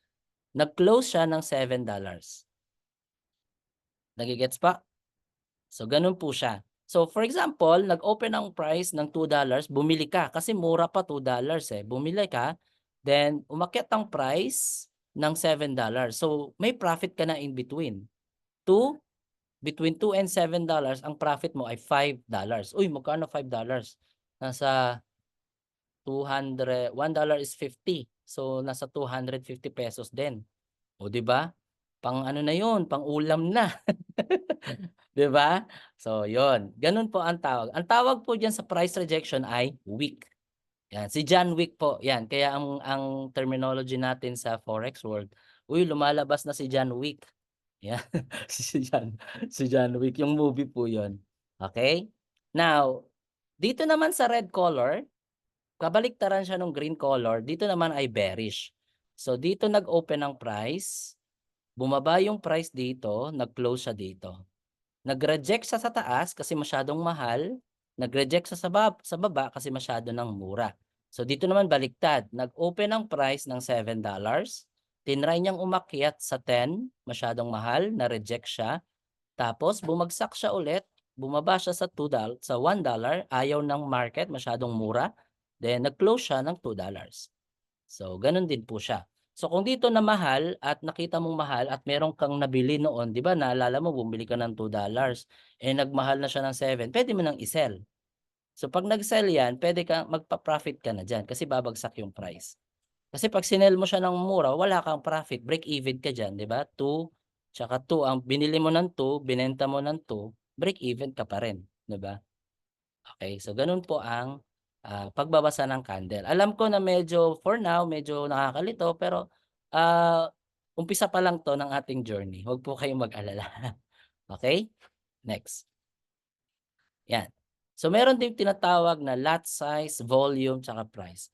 [SPEAKER 2] nag-close siya ng $7. Nage-gets pa? So ganun po siya. So for example, nag-open ang price ng $2, bumili ka kasi mura pa $2 eh. Bumili ka, then umakyat ang price ng $7. So may profit ka na in between. Between 2 and $7, ang profit mo ay $5. Uy, magkano $5? Nasa 200, $1 is 50. So nasa 250 pesos din. O 'di ba? Pang ano na 'yun, pang ulam na. 'Di ba? So 'yun, gano'n po ang tawag. Ang tawag po diyan sa price rejection ay wick. 'Yan, si John Wick po 'yan. Kaya ang terminology natin sa forex world, "Uy, lumalabas na si John Wick." 'Yan, si John Wick, yung movie po 'yun. Okay. Now, dito naman sa red color, kabaliktaran siya nung green color, dito naman ay bearish. So dito nag-open ang price, bumaba yung price dito, nag-close siya dito. Nag-reject siya sa taas kasi masyadong mahal, nag-reject siya sa baba kasi masyado ng mura. So dito naman baliktad, nag-open ang price ng $7, tinry niyang umakyat sa 10, masyadong mahal, na-reject siya, tapos bumagsak siya ulit, bumaba siya sa sa $1, ayaw ng market, masyadong mura, then nag-close siya ng $2. So gano'n din po siya. So kung dito na mahal at nakita mong mahal at meron kang nabili noon, 'di ba naalala mo bumili ka ng $2, eh nagmahal na siya ng 7, puwede mo nang i-sell. So 'pag nag-sell 'yan, puwede kang magpa-profit ka na diyan kasi babagsak yung price. Kasi 'pag sinell mo siya ng mura, wala kang profit, break even ka diyan, 'di ba? 2 tsaka 2 ang binili mo ng 2, binenta mo ng 2, break even ka pa rin, 'di ba? Okay, so gano'n po ang, pagbabasa ng candle. Alam ko na medyo for now, medyo nakakalito pero, umpisa pa lang 'to ng ating journey, huwag po kayong mag-alala. Okay, next, 'yan. So meron ding tinatawag na lot size, volume, tsaka price.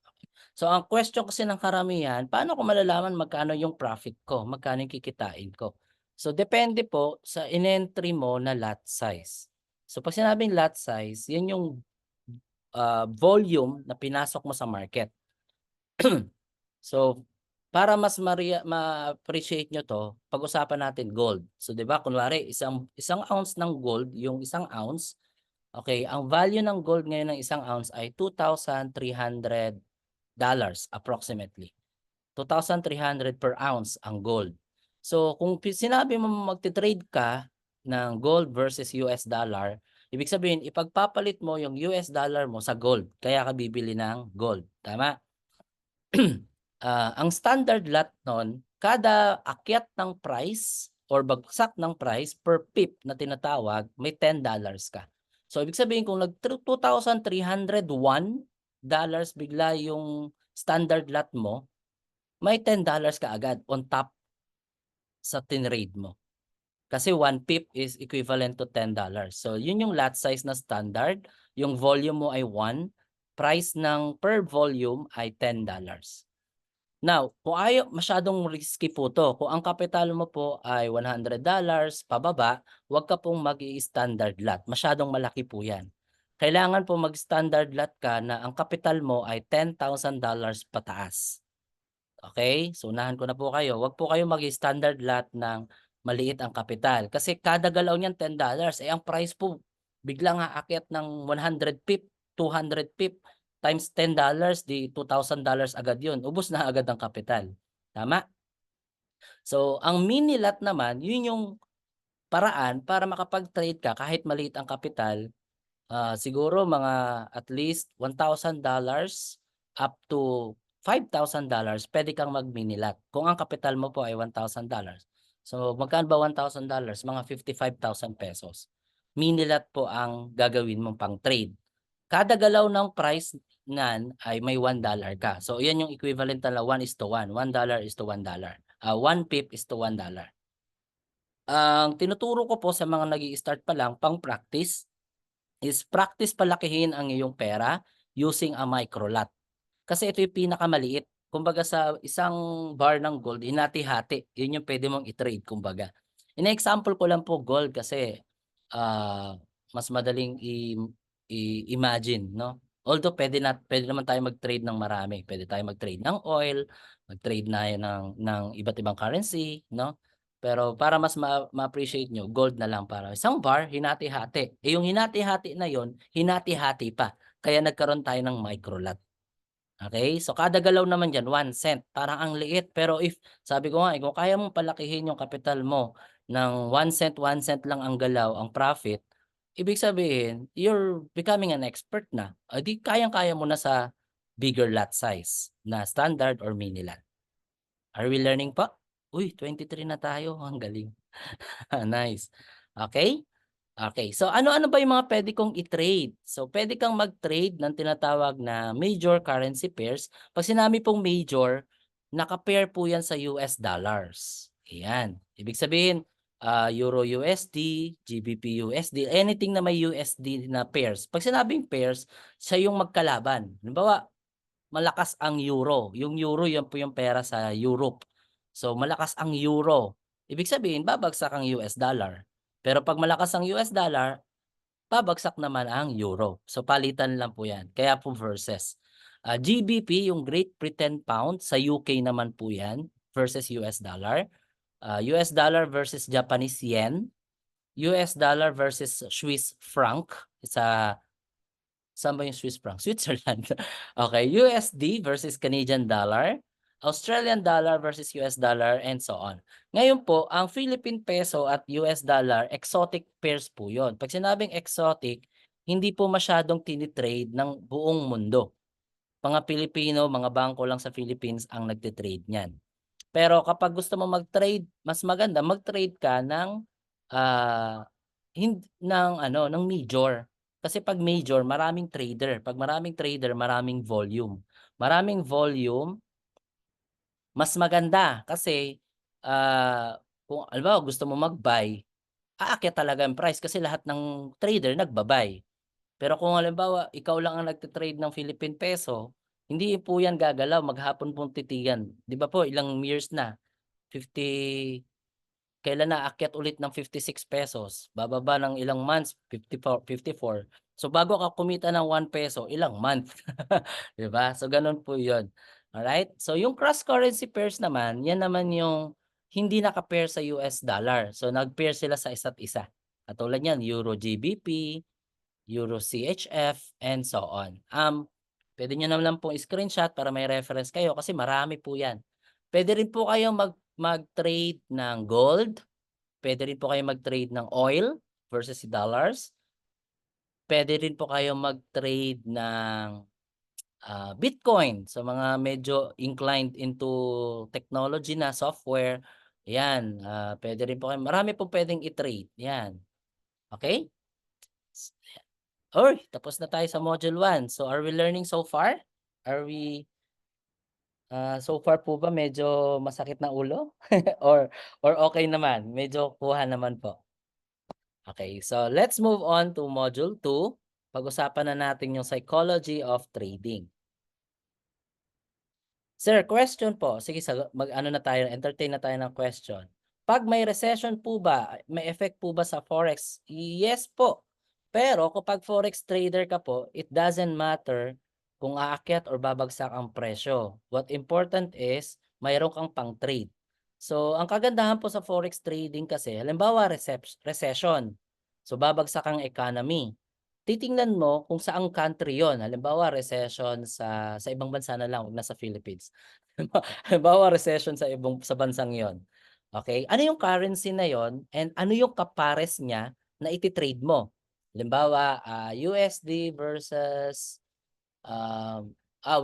[SPEAKER 2] So ang question kasi ng karamihan, paano ko malalaman magkano yung profit ko, magkano yung kikitain ko? So depende po sa in-entry mo na lot size. So 'pag sinabing lot size, 'yun yung volume na pinasok mo sa market. So, para mas ma-appreciate nyo 'to, pag-usapan natin gold. So, 'di ba kunwari isang isang ounce ng gold, yung isang ounce, okay, ang value ng gold ngayon ng isang ounce ay $2,300 approximately. 2,300 per ounce ang gold. So, kung sinabi mo magte-trade ka ng gold versus US dollar, ibig sabihin ipagpapalit mo yung US dollar mo sa gold, kaya ka bibili ng gold, tama? Ang standard lot nun, kada akyat ng price or bagsak ng price per pip na tinatawag, may $10 ka. So, ibig sabihin kung $2,301 bigla yung standard lot mo, may $10 ka agad on top sa tinrade mo. Kasi 1 pip is equivalent to $10. So, yun yung lot size na standard, yung volume mo ay 1, price ng per volume ay $10. Now, kung ayaw masyadong risky po 'to, kung ang kapital mo po ay $100 pababa, huwag ka pong mag-i-standard lot, masyadong malaki po 'yan. Kailangan po mag-standard lot ka na ang kapital mo ay $10,000 pataas. Okay, so unahan ko na po kayo, wag po kayo mag-standard lot ng maliit ang kapital. Kasi kada galaw niyan $10, eh, ang price po biglang aakyat ng 100 pip, 200 pip, times $10 di $2,000 agad 'yun, ubos na agad ang kapital, tama? So, ang mini lot naman, 'yun yung paraan para makapag-trade ka kahit maliit ang kapital. Siguro mga at least $1,000 up to $5,000 puwede kang mag-mini lot kung ang kapital mo po ay $1,000. So magkano ba $1,000? Mga 55,000 pesos. Mini-lot po ang gagawin mong pang-trade. Kada galaw ng price niyan ay may $1 ka. So yan yung equivalent na 1:1. $1 is to $1. 1 pip is to $1. Ang tinuturo ko po sa mga nag-i-start pa lang pang-practice is practice palakihin ang iyong pera using a micro lot. Kasi ito yung pinakamaliit. Kumbaga sa isang bar ng gold, hinati-hati. Yun yung pwede mong i-trade kumbaga. Ine-example ko lang po gold kasi mas madaling i-imagine, no? Although pwede naman tayo mag-trade ng marami. Pwede tayo mag-trade ng oil, mag-trade na ng iba't ibang currency, no? Pero para mas ma-appreciate nyo, gold na lang para isang bar, hinati-hati. Eh yung hinati-hati na yon, hinati-hati pa. Kaya nagkaroon tayo ng micro lot. Okay, so kada galaw naman diyan 1 cent, parang ang liit pero if sabi ko nga, kung kaya mong palakihin yung kapital mo ng 1 cent, 1 cent lang ang galaw, ang profit, ibig sabihin you're becoming an expert na. O di kayang-kaya mo na sa bigger lot size na standard or mini lot. Are we learning po? Uy, 23 na tayo, ang galing. Nice. Okay? Okay, so ano-ano ba yung mga pwede kong i-trade? So pwede kang mag-trade ng tinatawag na major currency pairs. Pag sinabi pong major, naka-pair po yan sa US dollars. Ayan. Ibig sabihin, Euro USD, GBP USD, anything na may USD na pairs. Pag sinabing pairs, siya yung magkalaban. Halimbawa, malakas ang euro. Yung euro, yan po yung pera sa Europe. So malakas ang euro. Ibig sabihin, babagsak ang US dollar. Pero pag malakas ang US dollar, babagsak naman ang euro. So palitan lang po yan. Kaya po versus. GBP, yung Great Britain Pound, sa UK naman po yan versus US dollar. US dollar versus Japanese yen. US dollar versus Swiss franc. Saan ba yung Swiss franc? Switzerland. Okay, USD versus Canadian dollar. Australian dollar versus US dollar and so on. Ngayon po, ang Philippine peso at US dollar, exotic pairs po yon. Pag sinabing exotic, hindi po masyadong tinitrade ng buong mundo. Mga Pilipino, mga bangko lang sa Philippines ang nagtitrade niyan. Pero kapag gusto mo mag-trade, mas maganda mag-trade ka ng ng major. Kasi pag major, maraming trader. Pag maraming trader, maraming volume. Maraming volume, mas maganda kasi kung halimbawa gusto mo mag-buy, aakyat talaga ang price kasi lahat ng trader nagba-buy. Pero kung halimbawa ikaw lang ang nagte-trade ng Philippine peso, hindi po yan gagalaw, maghapon pong titigan. 'Di ba po ilang years na, 50, kailan naakyat ulit ng 56 pesos, bababa ng ilang months, 54. So bago ka kumita ng 1 peso, ilang month, 'di ba? So gano'n po 'yun. Alright? So yung cross currency pairs naman, 'yan naman yung hindi naka-pair sa US dollar. So nag-pair sila sa isa't isa. Katulad niyan, Euro GBP, Euro CHF, and so on. Puwede niyo naman pong screenshot para may reference kayo kasi marami po 'yan. Puwede rin po kayong mag-trade ng gold, puwede rin po kayong mag-trade ng oil versus dollars. Puwede rin po kayong mag-trade ng Bitcoin sa mga medyo inclined into technology na software, 'yan. Puwede rin po kayo marami pong puwedeng i-trade, 'yan. Okay? Uy, tapos na tayo sa module 1. So, are we learning so far? Are we so far po ba medyo masakit na ulo? Or okey naman, medyo kuha naman po? Okay, so let's move on to module 2. Pag-usapan na natin yung psychology of trading. Sir, question po. Sige, mag-ano na tayo, entertain na tayo ng question. Pag may recession po ba, may effect po ba sa forex? Yes po. Pero kapag forex trader ka po, it doesn't matter kung aakyat or babagsak ang presyo. What important is, mayroon kang pang-trade. So, ang kagandahan po sa forex trading kasi, halimbawa recession. So, babagsak ang economy. Titingnan mo kung saang country 'yon. Halimbawa recession sa ibang bansa na lang, 'wag na sa Philippines. Halimbawa recession sa bansang 'yon, okay? Ano yung currency na 'yon and ano yung kapares niya na iti-trade mo? Halimbawa, USD versus,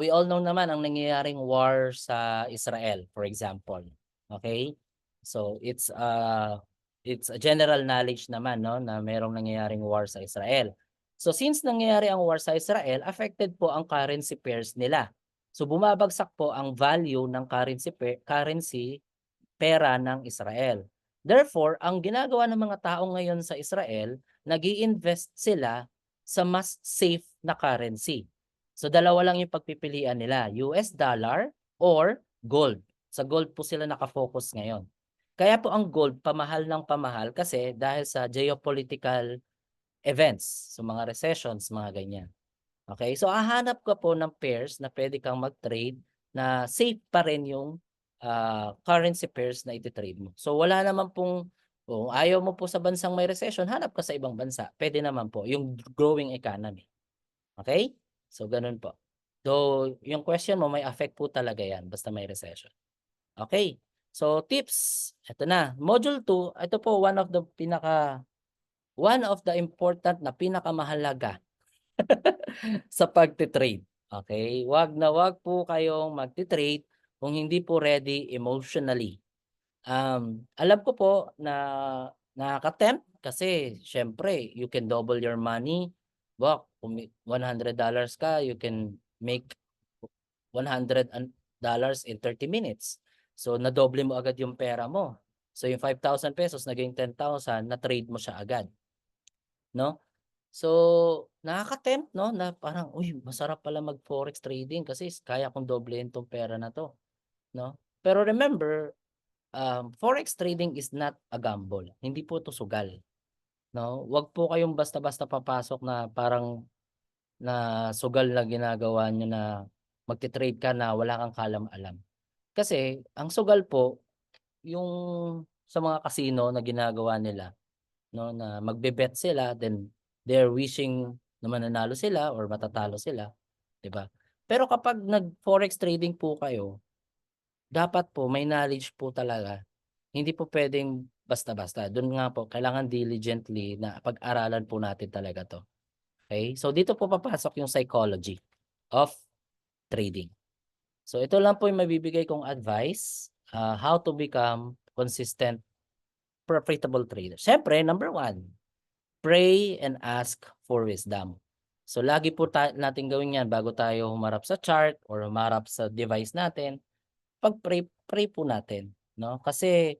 [SPEAKER 2] we all know naman ang nangyayaring war sa Israel, for example, okay? So it's a general knowledge naman, no, na merong nangyayaring war sa Israel. So since nangyayari ang war sa Israel, affected po ang currency pairs nila. So bumabagsak po ang value ng currency pera ng Israel. Therefore, ang ginagawa ng mga tao ngayon sa Israel, nag-i-invest sila sa mas safe na currency. So dalawa lang yung pagpipilian nila, US dollar or gold. Sa gold po sila nakafocus ngayon. Kaya po ang gold pamahal ng pamahal kasi dahil sa geopolitical events, so mga recessions, mga ganyan. Okay? So hahanap ka po ng pairs na pwede kang mag-trade na safe pa rin yung currency pairs na iti-trade mo. So wala naman pong kung ayaw mo po sa bansang may recession, hanap ka sa ibang bansa. Pwede naman po yung growing economy. Okay? So ganun po. So yung question mo may affect po talaga yan basta may recession. Okay? So tips, ito na. Module 2, ito po one of the important na pinakamahalaga sa pagte-trade. Okay? Wag po kayong magte-trade kung hindi po ready emotionally. Alam ko po na nakaka-tempt kasi syempre you can double your money. Kung $100 ka, you can make $100 in 30 minutes. So nadoble mo agad yung pera mo. So yung 5,000 pesos naging 10,000, na-trade mo siya agad. No? So, nakaka-tempt, no, na parang, uy, masarap pala mag-forex trading kasi kaya kong doblehin tong pera na to, no? Pero remember, forex trading is not a gamble. Hindi po to sugal, no? Wag po kayong basta-basta papasok na parang na sugal na ginagawa niyo na magte-trade ka na wala kang kalam-alam. Kasi ang sugal po yung sa mga casino na ginagawa nila, no, na magbe-bet sila, then they're wishing na mananalo sila or matatalo sila, 'di ba? Pero kapag nag-forex trading po kayo, dapat po may knowledge po talaga. Hindi po pwedeng basta-basta. Do'n nga po kailangan diligently na pag-aralan po natin talaga 'to. Okay? So dito po papasok yung psychology of trading. So ito lang po yung mabibigay kong advice, how to become consistent profitable trader. Siyempre, number 1, pray and ask for wisdom. So lagi po natin gawin 'yan bago tayo humarap sa chart or humarap sa device natin. Pray po natin, no? Kasi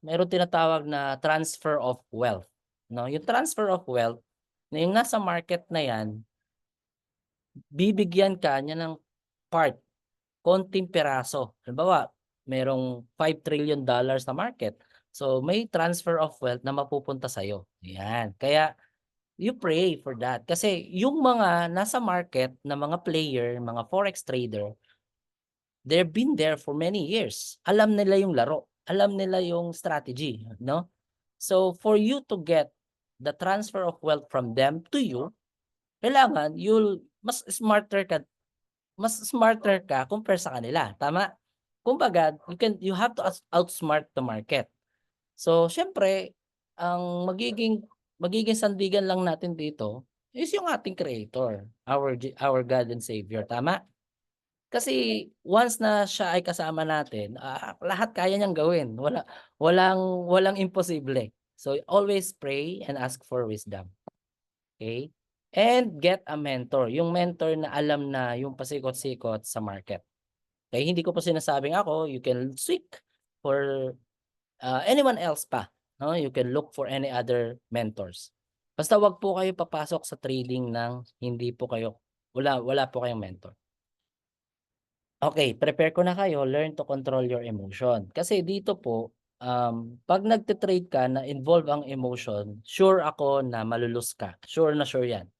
[SPEAKER 2] mayroong tinatawag na transfer of wealth, no? Yung transfer of wealth na yung nasa market na 'yan, bibigyan ka niya ng part, konting piraso. Halimbawa, merong $5 trillion na market. So may transfer of wealth na mapupunta sa'yo. Yan. Kaya you pray for that. Kasi yung mga nasa market na mga player, mga forex trader, they've been there for many years. Alam nila yung laro. Alam nila yung strategy, no? So for you to get the transfer of wealth from them to you, kailangan mas smarter ka compare sa kanila, tama? Kumbaga, you have to outsmart the market. So siyempre, ang magiging sandigan lang natin dito is yung ating creator, our God and Savior, tama? Kasi once na siya ay kasama natin, lahat kaya niyang gawin. Walang imposible. So always pray and ask for wisdom. Okay? And get a mentor. Yung mentor na alam na yung pasikot-sikot sa market. Okay? Hindi ko po sinasabing ako, you can seek for anyone else pa. No? You can look for any other mentors. Basta wag po kayo papasok sa trading ng wala po kayong mentor. Okay, prepare ko na kayo, learn to control your emotion. Kasi dito po, 'pag nagte-trade ka na involve ang emotion, sure ako na malulus ka. Sure na sure 'yan.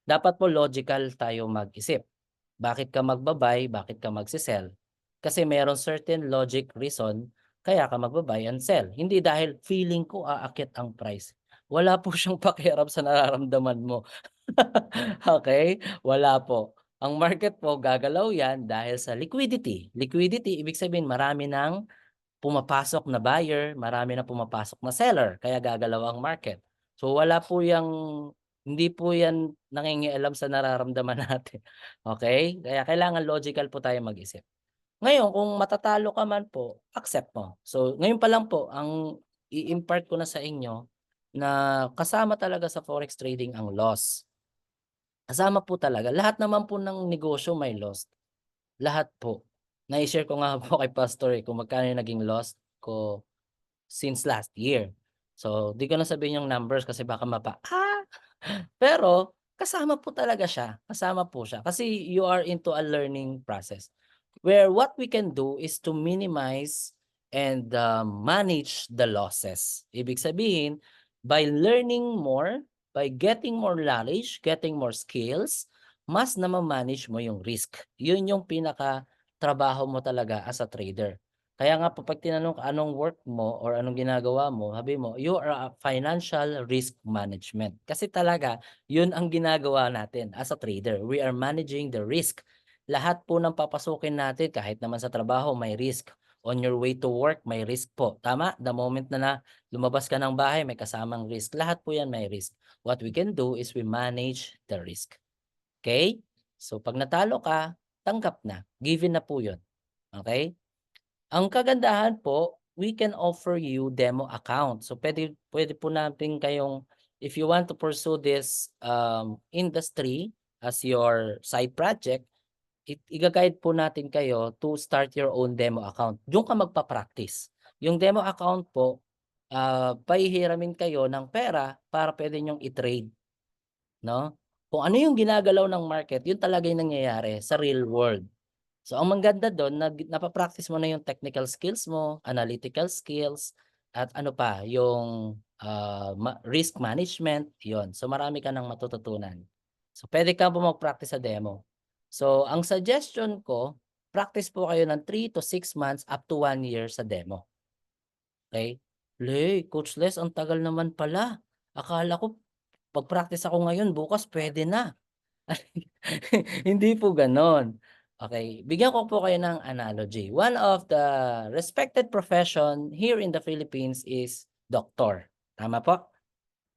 [SPEAKER 2] Dapat po logical tayo mag-isip. Bakit ka magba-buy, bakit ka magse-sell? Kasi meron certain logic reason kaya ka magba-buy and sell. Hindi dahil feeling ko aakyat ang price. Wala po siyang pakialam sa nararamdaman mo. Okay? Wala po. Ang market po gagalaw 'yan dahil sa liquidity. Liquidity ibig sabihin marami ng pumapasok na buyer, marami na pumapasok na seller, kaya gagalaw ang market. So hindi po 'yan nangingialam sa nararamdaman natin. Okay? Kaya kailangan logical po tayo mag-isip. Ngayon kung matatalo ka man po, accept mo. So, ngayon pa lang po ang i-impart ko na sa inyo na kasama talaga sa forex trading ang loss. Kasama po talaga. Lahat naman po ng negosyo may loss, lahat po. Nai-share ko nga po kay pastor, kung magkano yung naging loss ko since last year. So, 'di ko na sabihin yung numbers kasi baka pero kasama po talaga siya, kasama po siya kasi you are into a learning process. Where what we can do is to minimize and, manage the losses. Ibig sabihin, by learning more, by getting more knowledge, getting more skills, mas nama-manage mo yung risk. Yun yung pinaka-trabaho mo talaga as a trader. Kaya nga po 'pag tinanong ka anong work mo or anong ginagawa mo, sabi mo, "You are a financial risk management." Kasi talaga yun ang ginagawa natin as a trader. We are managing the risk. Lahat po ng papasukin natin kahit naman sa trabaho may risk. On your way to work may risk po, tama? The moment na lumabas ka ng bahay may kasamang risk. Lahat po yan may risk. What we can do is we manage the risk. Okay? So 'pag natalo ka, tanggap na. Given na po yun. Okay? Ang kagandahan po, we can offer you demo account. So pwede pwede po natin kayong if you want to pursue this, industry as your side project, iga-guide po natin kayo to start your own demo account. Dun ka magpa-practice. Yung demo account po, pahihiramin kayo ng pera para pwede niyong i-trade, 'no? Kung ano yung ginagalaw ng market, yun talaga yung nangyayari sa real world. So ang maganda dun napa-practice mo na yung technical skills mo, analytical skills, at ano pa yung, risk management, yon. So marami ka ng matututunan. So puwede ka po mag-practice sa demo. So ang suggestion ko, practice po kayo ng 3 to 6 months up to 1 year sa demo, okey? Coach Les ang tagal naman pala. Akala ko pag-practice ako ngayon, bukas puwede na. Hindi po gano'n. Okay, bigyan ko po kayo ng analogy. One of the respected profession here in the Philippines is doktor, tama po?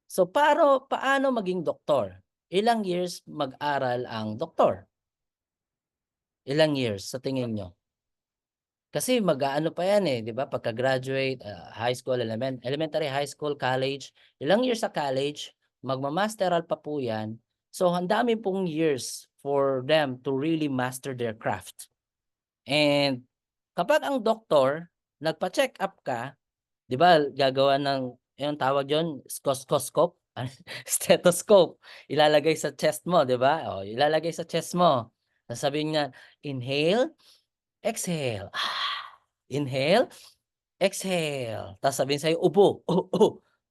[SPEAKER 2] So, paano maging doktor? Ilang years mag-aral ang doktor? Ilang years sa tingin niyo? Kasi mag-aano pa 'yan, 'di ba, pagka-graduate, high school, elementary, high school, college, ilang years sa college, magma-masteral pa po 'yan. So, ang dami pong years for them to really master their craft. And kapag ang doktor nagpa-check-up ka, 'di ba, gagawa ng anong tawag diyon, stethoscope, stethoscope, ilalagay sa chest mo, 'di ba? Oh, ilalagay sa chest mo. Sasabihin niya, "Inhale, exhale." Inhale, exhale. Tapos sabihin sa'yo, "Ubo."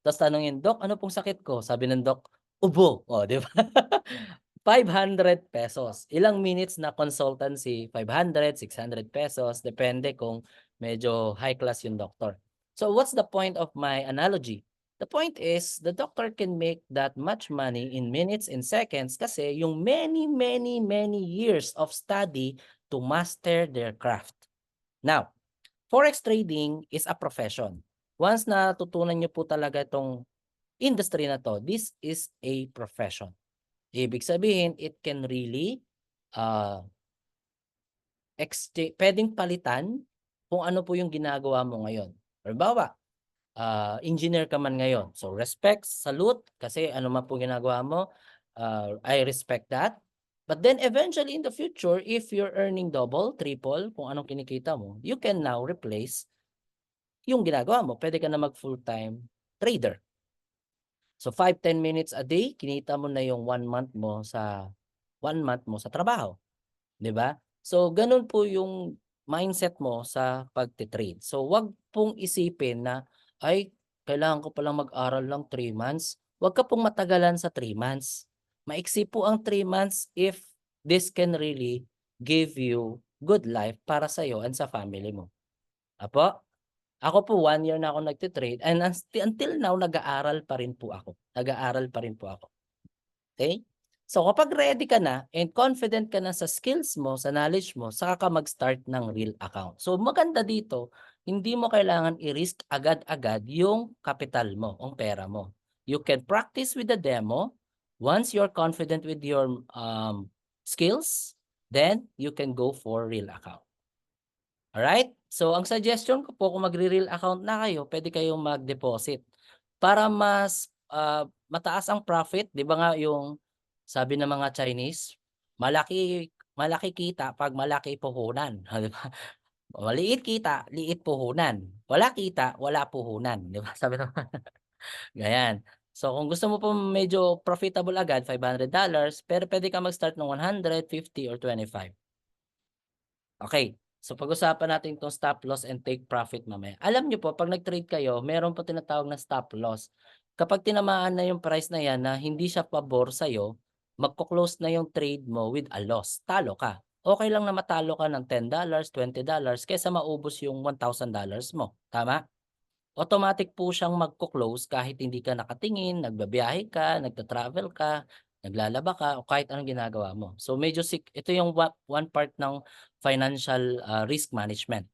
[SPEAKER 2] Tapos tanungin, "Dok, ano pong sakit ko?" Sabi ng dok, "Ubo." Oh, 'di ba? ₱500. Ilang minutes na consultancy, 500, ₱600, depende kung medyo high class yung doctor. So what's the point of my analogy? The point is, the doctor can make that much money in minutes and seconds kasi yung many, many, many years of study to master their craft. Now, forex trading is a profession. Once natutunan niyo po talaga itong industry na 'to, this is a profession. Ibig sabihin, it can really, ah, puwedeng palitan kung ano po yung ginagawa mo ngayon. Halimbawa, engineer ka man ngayon, so respect, salute, kasi ano man po ginagawa mo, I respect that. But then eventually in the future, if you're earning double, triple kung anong kinikita mo, you can now replace yung ginagawa mo. Puwede ka na mag full-time trader. So 5, 10 minutes a day, kinita mo na yung 1 month mo sa trabaho, 'di ba? So gano'n po yung mindset mo sa pagte-trade. So 'wag pong isipin na, "Ay, kailangan ko palang mag-aral ng 3 months." 'Wag ka pong matagalan sa 3 months. Maiksi po ang 3 months if this can really give you good life para sa'yo and sa family mo. Opo? Ako po 1 year na ako nagte-trade and until now nag-aaral pa rin po ako, nag-aaral pa rin po ako, okey? So kapag ready ka na and confident ka na sa skills mo, sa knowledge mo, saka ka mag-start ng real account. So maganda dito, hindi mo kailangan i-risk agad-agad yung kapital mo, ang pera mo. You can practice with the demo. Once you're confident with your, skills, then you can go for real account. Alright? So, ang suggestion ko po kung magre-real account na kayo, puwede kayong mag-deposit para mas, mataas ang profit. 'Di ba nga yung sabi ng mga Chinese, malaki malaki kita 'pag malaki puhunan, oh, 'di ba? Maliit kita, liit puhunan. Wala kita, wala puhunan, 'di ba? Sabi ng ganyan. So, kung gusto mo po medyo profitable agad, $500, pero puwede kang mag-start ng 150 or 25. Okay. So pag-usapan natin 'tong stop loss and take profit mamaya. Alam niyo po 'pag nag-trade kayo meron po tinatawag na stop loss. Kapag tinamaan na yung price na 'yan na hindi siya pabor sa'yo, magko-close na yung trade mo with a loss, talo ka. Okay lang na matalo ka ng $10, $20 kaysa maubos yung $1,000 mo, tama? Automatic po siyang magko-close kahit hindi ka nakatingin, nagbibiyahe ka, nagta-travel ka, naglalaba ka, o kahit anong ginagawa mo. So medyo ito yung one part ng financial, risk management.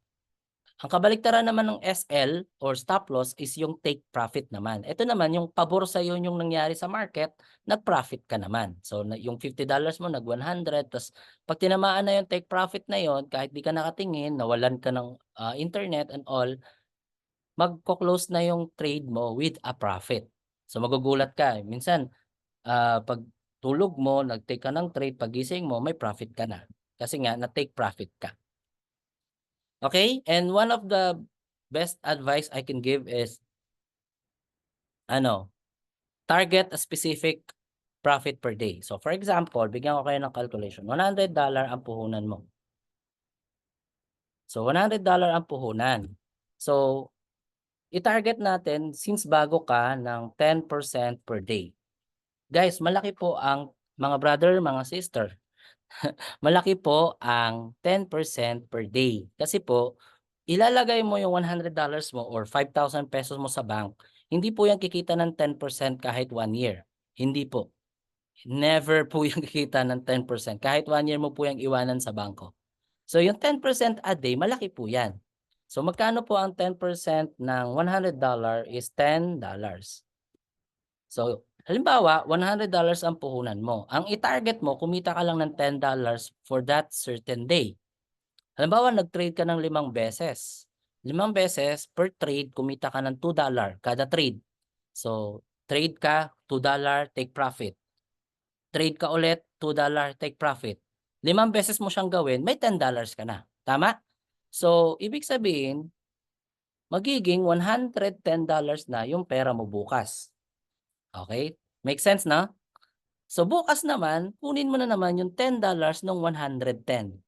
[SPEAKER 2] Ang kabaliktaran naman ng SL or stop loss is yung take profit naman. Ito naman yung pabor sa iyo yung nangyari sa market, nag-profit ka naman. So yung $50 mo nag-100 ta's 'pag tinamaan na yung take profit na yon kahit di ka nakatingin, nawalan ka ng, internet and all, magko-close na yung trade mo with a profit. So magugulat ka, minsan, 'pag tulog mo nag-take ka ng trade, paggising mo may profit ka na, kasi nga na-take profit ka. Okay? And one of the best advice I can give is ano, target a specific profit per day. So for example, bigyan ko kayo ng calculation, $100 ang puhunan mo. So $100 ang puhunan. So i-target natin since bago ka ng 10% per day. Guys, malaki po ang mga brother, mga sister, malaki po ang 10% per day. Kasi po, ilalagay mo yung $100 mo or ₱5,000 mo sa bank, hindi po yan kikita ng 10% kahit 1 year. Hindi po. Never po yung kikita ng 10% kahit 1 year mo po yung iwanan sa bangko. So yung 10% a day, malaki po yan. So magkano po ang 10% ng $100 is $10. So, halimbawa, $100 ang puhunan mo. Ang i-target mo, kumita ka lang ng $10 for that certain day. Halimbawa, nag-trade ka ng 5 beses. 5 beses per trade, kumita ka ng $2 kada trade. So, trade ka, $2, take profit. Trade ka ulit, $2, take profit. 5 beses mo siyang gawin, may $10 ka na. Tama? So, ibig sabihin, magiging $110 na yung pera mo bukas. Okay? Make sense, na? So bukas naman, kunin mo na naman yung $10 nung 110.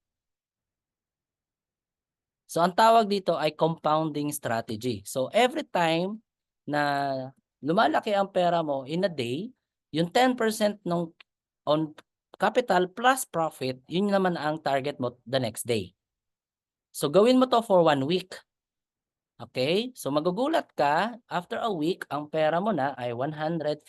[SPEAKER 2] So ang tawag dito ay compounding strategy. So every time na lumalaki ang pera mo in a day, yung 10% nung on capital plus profit, yun naman ang target mo the next day. So gawin mo to for 1 week. Okay? So magugulat ka, after a week, ang pera mo na ay $150.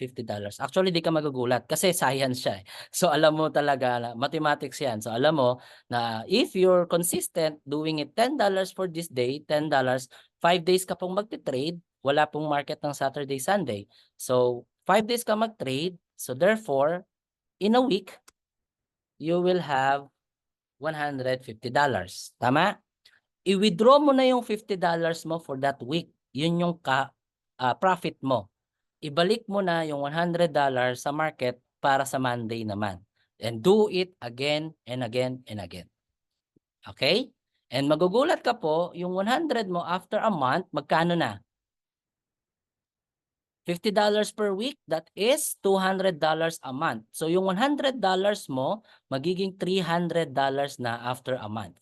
[SPEAKER 2] Actually, di ka magugulat kasi science siya, eh. So alam mo talaga na mathematics yan. So alam mo na if you're consistent doing it $10 for this day, $10, 5 days ka pong magte-trade, wala pong market ng Saturday, Sunday. So 5 days ka mag-trade, so therefore, in a week, you will have $150. Tama? I-withdraw mo na yung $50 mo for that week. Yun yung profit mo. Ibalik mo na yung $100 sa market para sa Monday naman. And do it again and again and again. Okay? And magugulat ka po, yung 100 mo after a month, magkano na? $50 per week, that is $200 a month. So yung $100 mo, magiging $300 na after a month.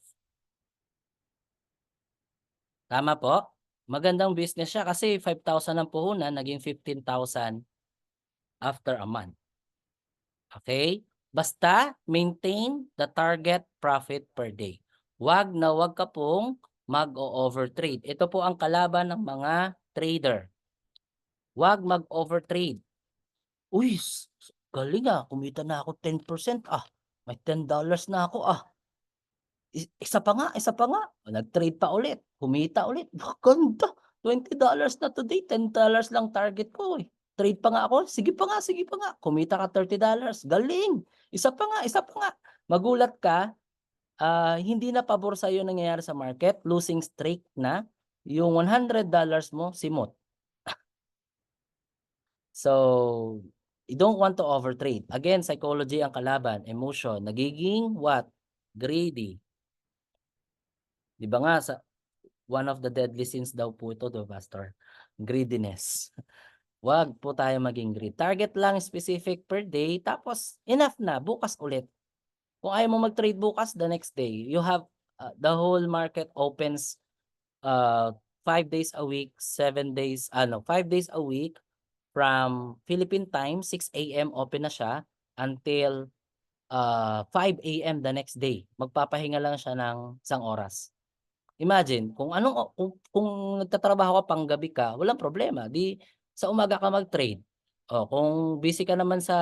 [SPEAKER 2] Tama po? Magandang business siya kasi 5,000 ang puhunan, naging 15,000 after a month. Okay? Basta maintain the target profit per day. Wag na wag ka pong mag-o-overtrade. Ito po ang kalaban ng mga trader. Wag mag-overtrade. Uy, galing kumita na ako 10%. May $10 na ako Isa pa nga, isa pa nga. Nag-trade pa ulit, kumita ulit. Ganda, $20 na today, $10 lang target ko, eh. Trade pa nga ako, sige pa nga, sige pa nga. Kumita ka $30, galing. Isa pa nga, isa pa nga. Magulat ka, hindi na pabor sa'yo nangyayari sa market, losing streak na, yung $100 mo simot. So, you don't want to overtrade. Again, psychology ang kalaban, emotion, nagiging what? Greedy. 'Di ba nga one of the deadly sins daw po ito, 'di ba, Pastor? Greediness. Wag po tayo maging greedy. Target lang specific per day, tapos enough na, bukas ulit. Kung ayaw mo mag-trade bukas, the next day, you have the whole market opens 5 days a week, 5 days a week from Philippine time, 6 AM open na siya until 5 AM the next day. Magpapahinga lang siya ng 1 oras. Imagine kung nagtatrabaho ka panggabi ka, walang problema, 'di sa umaga ka mag-trade. O kung busy ka naman sa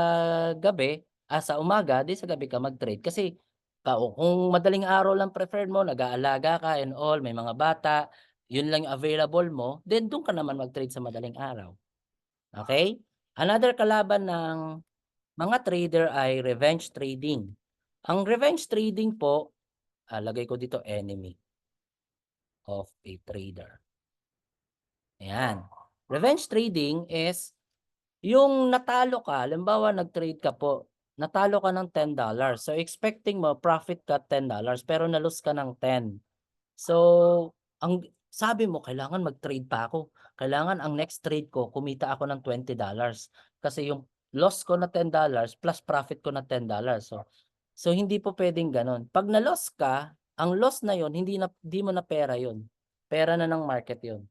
[SPEAKER 2] gabi, sa umaga, 'di sa gabi ka mag-trade. Kasi kung madaling araw lang preferred mo, nag-aalaga ka and all, may mga bata, yun lang yung available mo, then dun ka naman mag-trade sa madaling araw, okey? Another kalaban ng mga trader ay revenge trading. Ang revenge trading po, lagay ko dito enemy of a trader. Ayan. Revenge trading is yung natalo ka, halimbawa nag-trade ka po, natalo ka ng $10. So expecting mo profit ka $10 pero na-lose ka ng 10. So ang sabi mo kailangan mag-trade pa ako. Kailangan ang next trade ko kumita ako ng $20 kasi yung loss ko na $10 plus profit ko na $10. So hindi po pwedeng gano'n. 'Pag na-loss ka, ang loss na 'yon hindi mo na pera 'yon. Pera na ng market 'yon.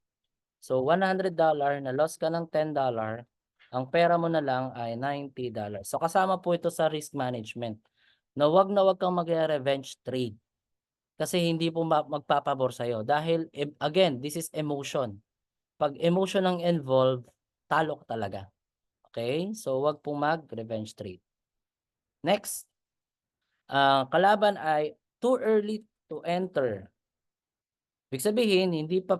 [SPEAKER 2] So $100 na-loss ka ng $10, ang pera mo na lang ay $90. So kasama po ito sa risk management na 'wag kang magre-revenge trade kasi hindi po magpapabor sa'yo dahil again, this is emotion. 'Pag emotion ang involved, talo ka talaga, okey? So 'wag pong mag-revenge trade. Next, kalaban ay too early to enter. Ibig sabihin hindi pa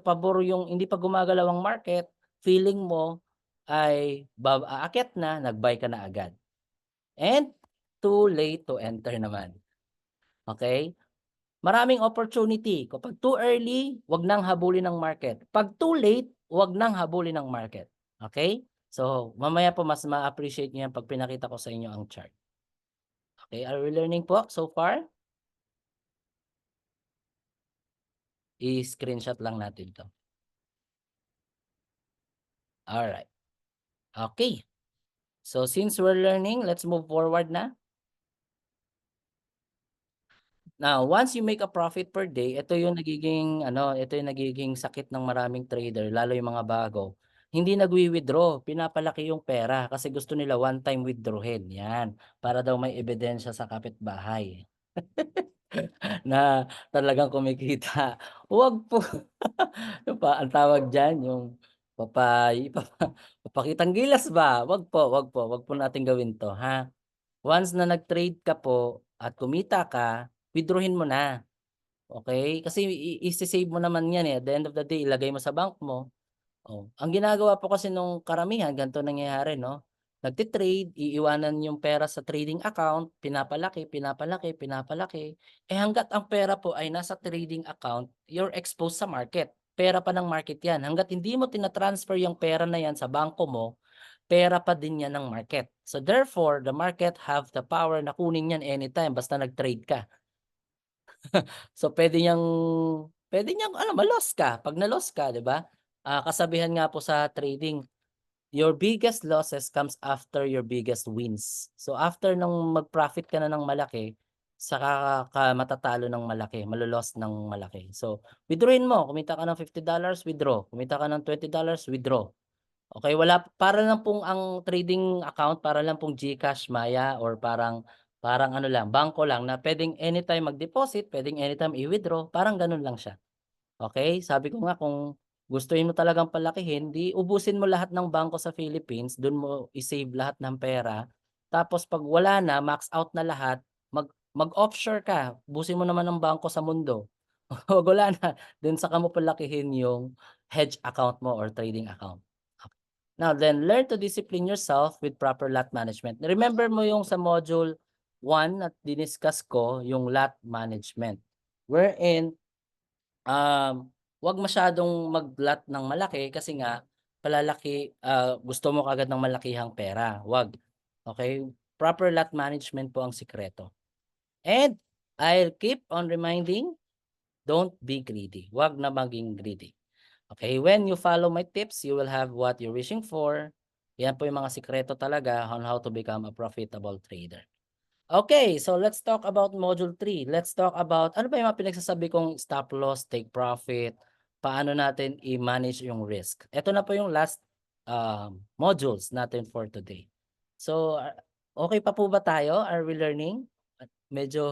[SPEAKER 2] gumagalaw ang market, feeling mo ay aakyat na, nag-buy ka na agad. And too late to enter naman, okey? Maraming opportunity, kapag too early, 'wag nang habulin ng market. 'Pag too late, 'wag nang habulin ng market, okey? So, mamaya po mas ma-appreciate niyo yan 'pag pinakita ko sa inyo ang chart. Okay, are we learning po so far? I-screenshot lang natin 'to. Alright, okay. So, since we're learning, let's move forward na. Now, once you make a profit per day, ito yung nagiging sakit ng maraming trader, lalo yung mga bago. Hindi nagwi-withdraw, pinapalaki yung pera kasi gusto nila one time withdrawin, 'yan. Para daw may ebidensya sa kapitbahay na talagang kumikita. Huwag po. Yung ang tawag diyan, yung papakitang gilas ba? Wag po natin gawin 'to, ha. Once na nag-trade ka po at kumita ka, withdrawhin mo na, okey? Kasi ise-save mo naman 'yan, at the end of the day ilagay mo sa bank mo. Oh, ang ginagawa po kasi nung karamihan ganito nangyayari 'no, nagte-trade, iiwanan yung pera sa trading account, pinapalaki, pinapalaki, pinapalaki. Eh, hangga't ang pera po ay nasa trading account, you're exposed sa market. Pera pa ng market 'yan. Hangga't hindi mo tina-transfer yung pera na 'yan sa bangko mo, pera pa din 'yan ng market. So therefore, the market have the power na kunin 'yan anytime basta nag-trade ka. So puwede niyang ma-loss ka, 'pag na-loss ka, 'di ba? Kasabihan nga po sa trading, your biggest losses comes after your biggest wins. So after nung mag-profit ka na ng malaki, saka ka matatalo ng malaki, malo-loss ng malaki. So withdrawin mo, kumita ka ng $50, withdraw. Kumita ka ng $20, withdraw. Okey, para lang pong ang trading account, para lang pong GCash, Maya, or parang parang ano lang, bangko lang na puwedeng anytime mag-deposit, puwedeng anytime i-withdraw, parang gano'n lang siya. Okey, sabi ko nga kung gustuhin mo talagang palakihin, 'di ubusin mo lahat ng bangko sa Philippines, do'n mo i-save lahat ng pera. Tapos 'pag wala na, max out na lahat, mag-offshore ka, ubusin mo naman ang bangko sa mundo. 'Pag wala na, do'n saka mo palakihin yung hedge account mo or trading account. Now then, learn to discipline yourself with proper lot management. Remember mo yung sa module one na diniscuss ko yung lot management. Wherein, wag masyadong mag-lot ng malaki kasi nga gusto mo kaagad ng malakihang pera, wag. Okay? Proper lot management po ang sikreto. And I'll keep on reminding, don't be greedy. Wag na maging greedy. Okay, when you follow my tips, you will have what you're wishing for. Yan po yung mga sikreto talaga on how to become a profitable trader. Okay, so let's talk about module 3. Let's talk about ano ba yung mga pinagsasabi kong stop loss, take profit, paano natin i-manage yung risk. Ito na po yung last modules natin for today. So, okay pa po ba tayo? Are we learning? Medyo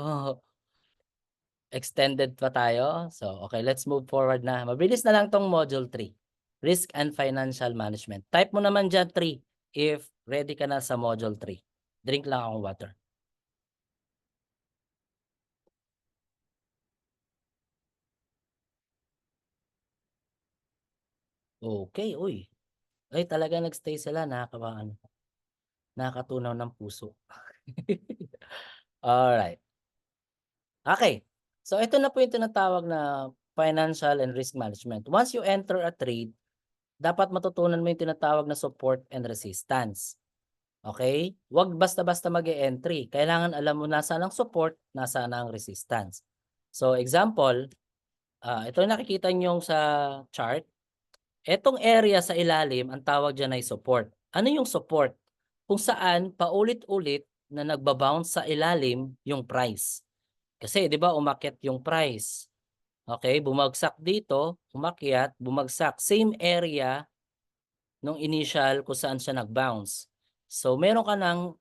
[SPEAKER 2] extended pa tayo. So, okay, let's move forward na. Mabilis na lang tong module 3. Risk and Financial Management. Type mo naman dyan 3 if ready ka na sa module 3. Drink lang akong water. Okay, uy. Ay, talaga nagstay sila, nakakatunaw ng puso. Alright. Okay. So, ito na po yung tinatawag na financial and risk management. Once you enter a trade, dapat matutunan mo yung tinatawag na support and resistance. Okay? Huwag basta-basta mag-e-entry. Kailangan alam mo nasaan ang support, nasaan ang resistance. So, example, ito yung nakikita nyo sa chart. Etong area sa ilalim, ang tawag dyan ay support. Ano yung support? Kung saan paulit-ulit na nagbabounce sa ilalim yung price. Kasi 'di ba umakyat yung price. Okay, bumagsak dito, umakyat, bumagsak. Same area nung initial kung saan siya nag-bounce. So meron ka ng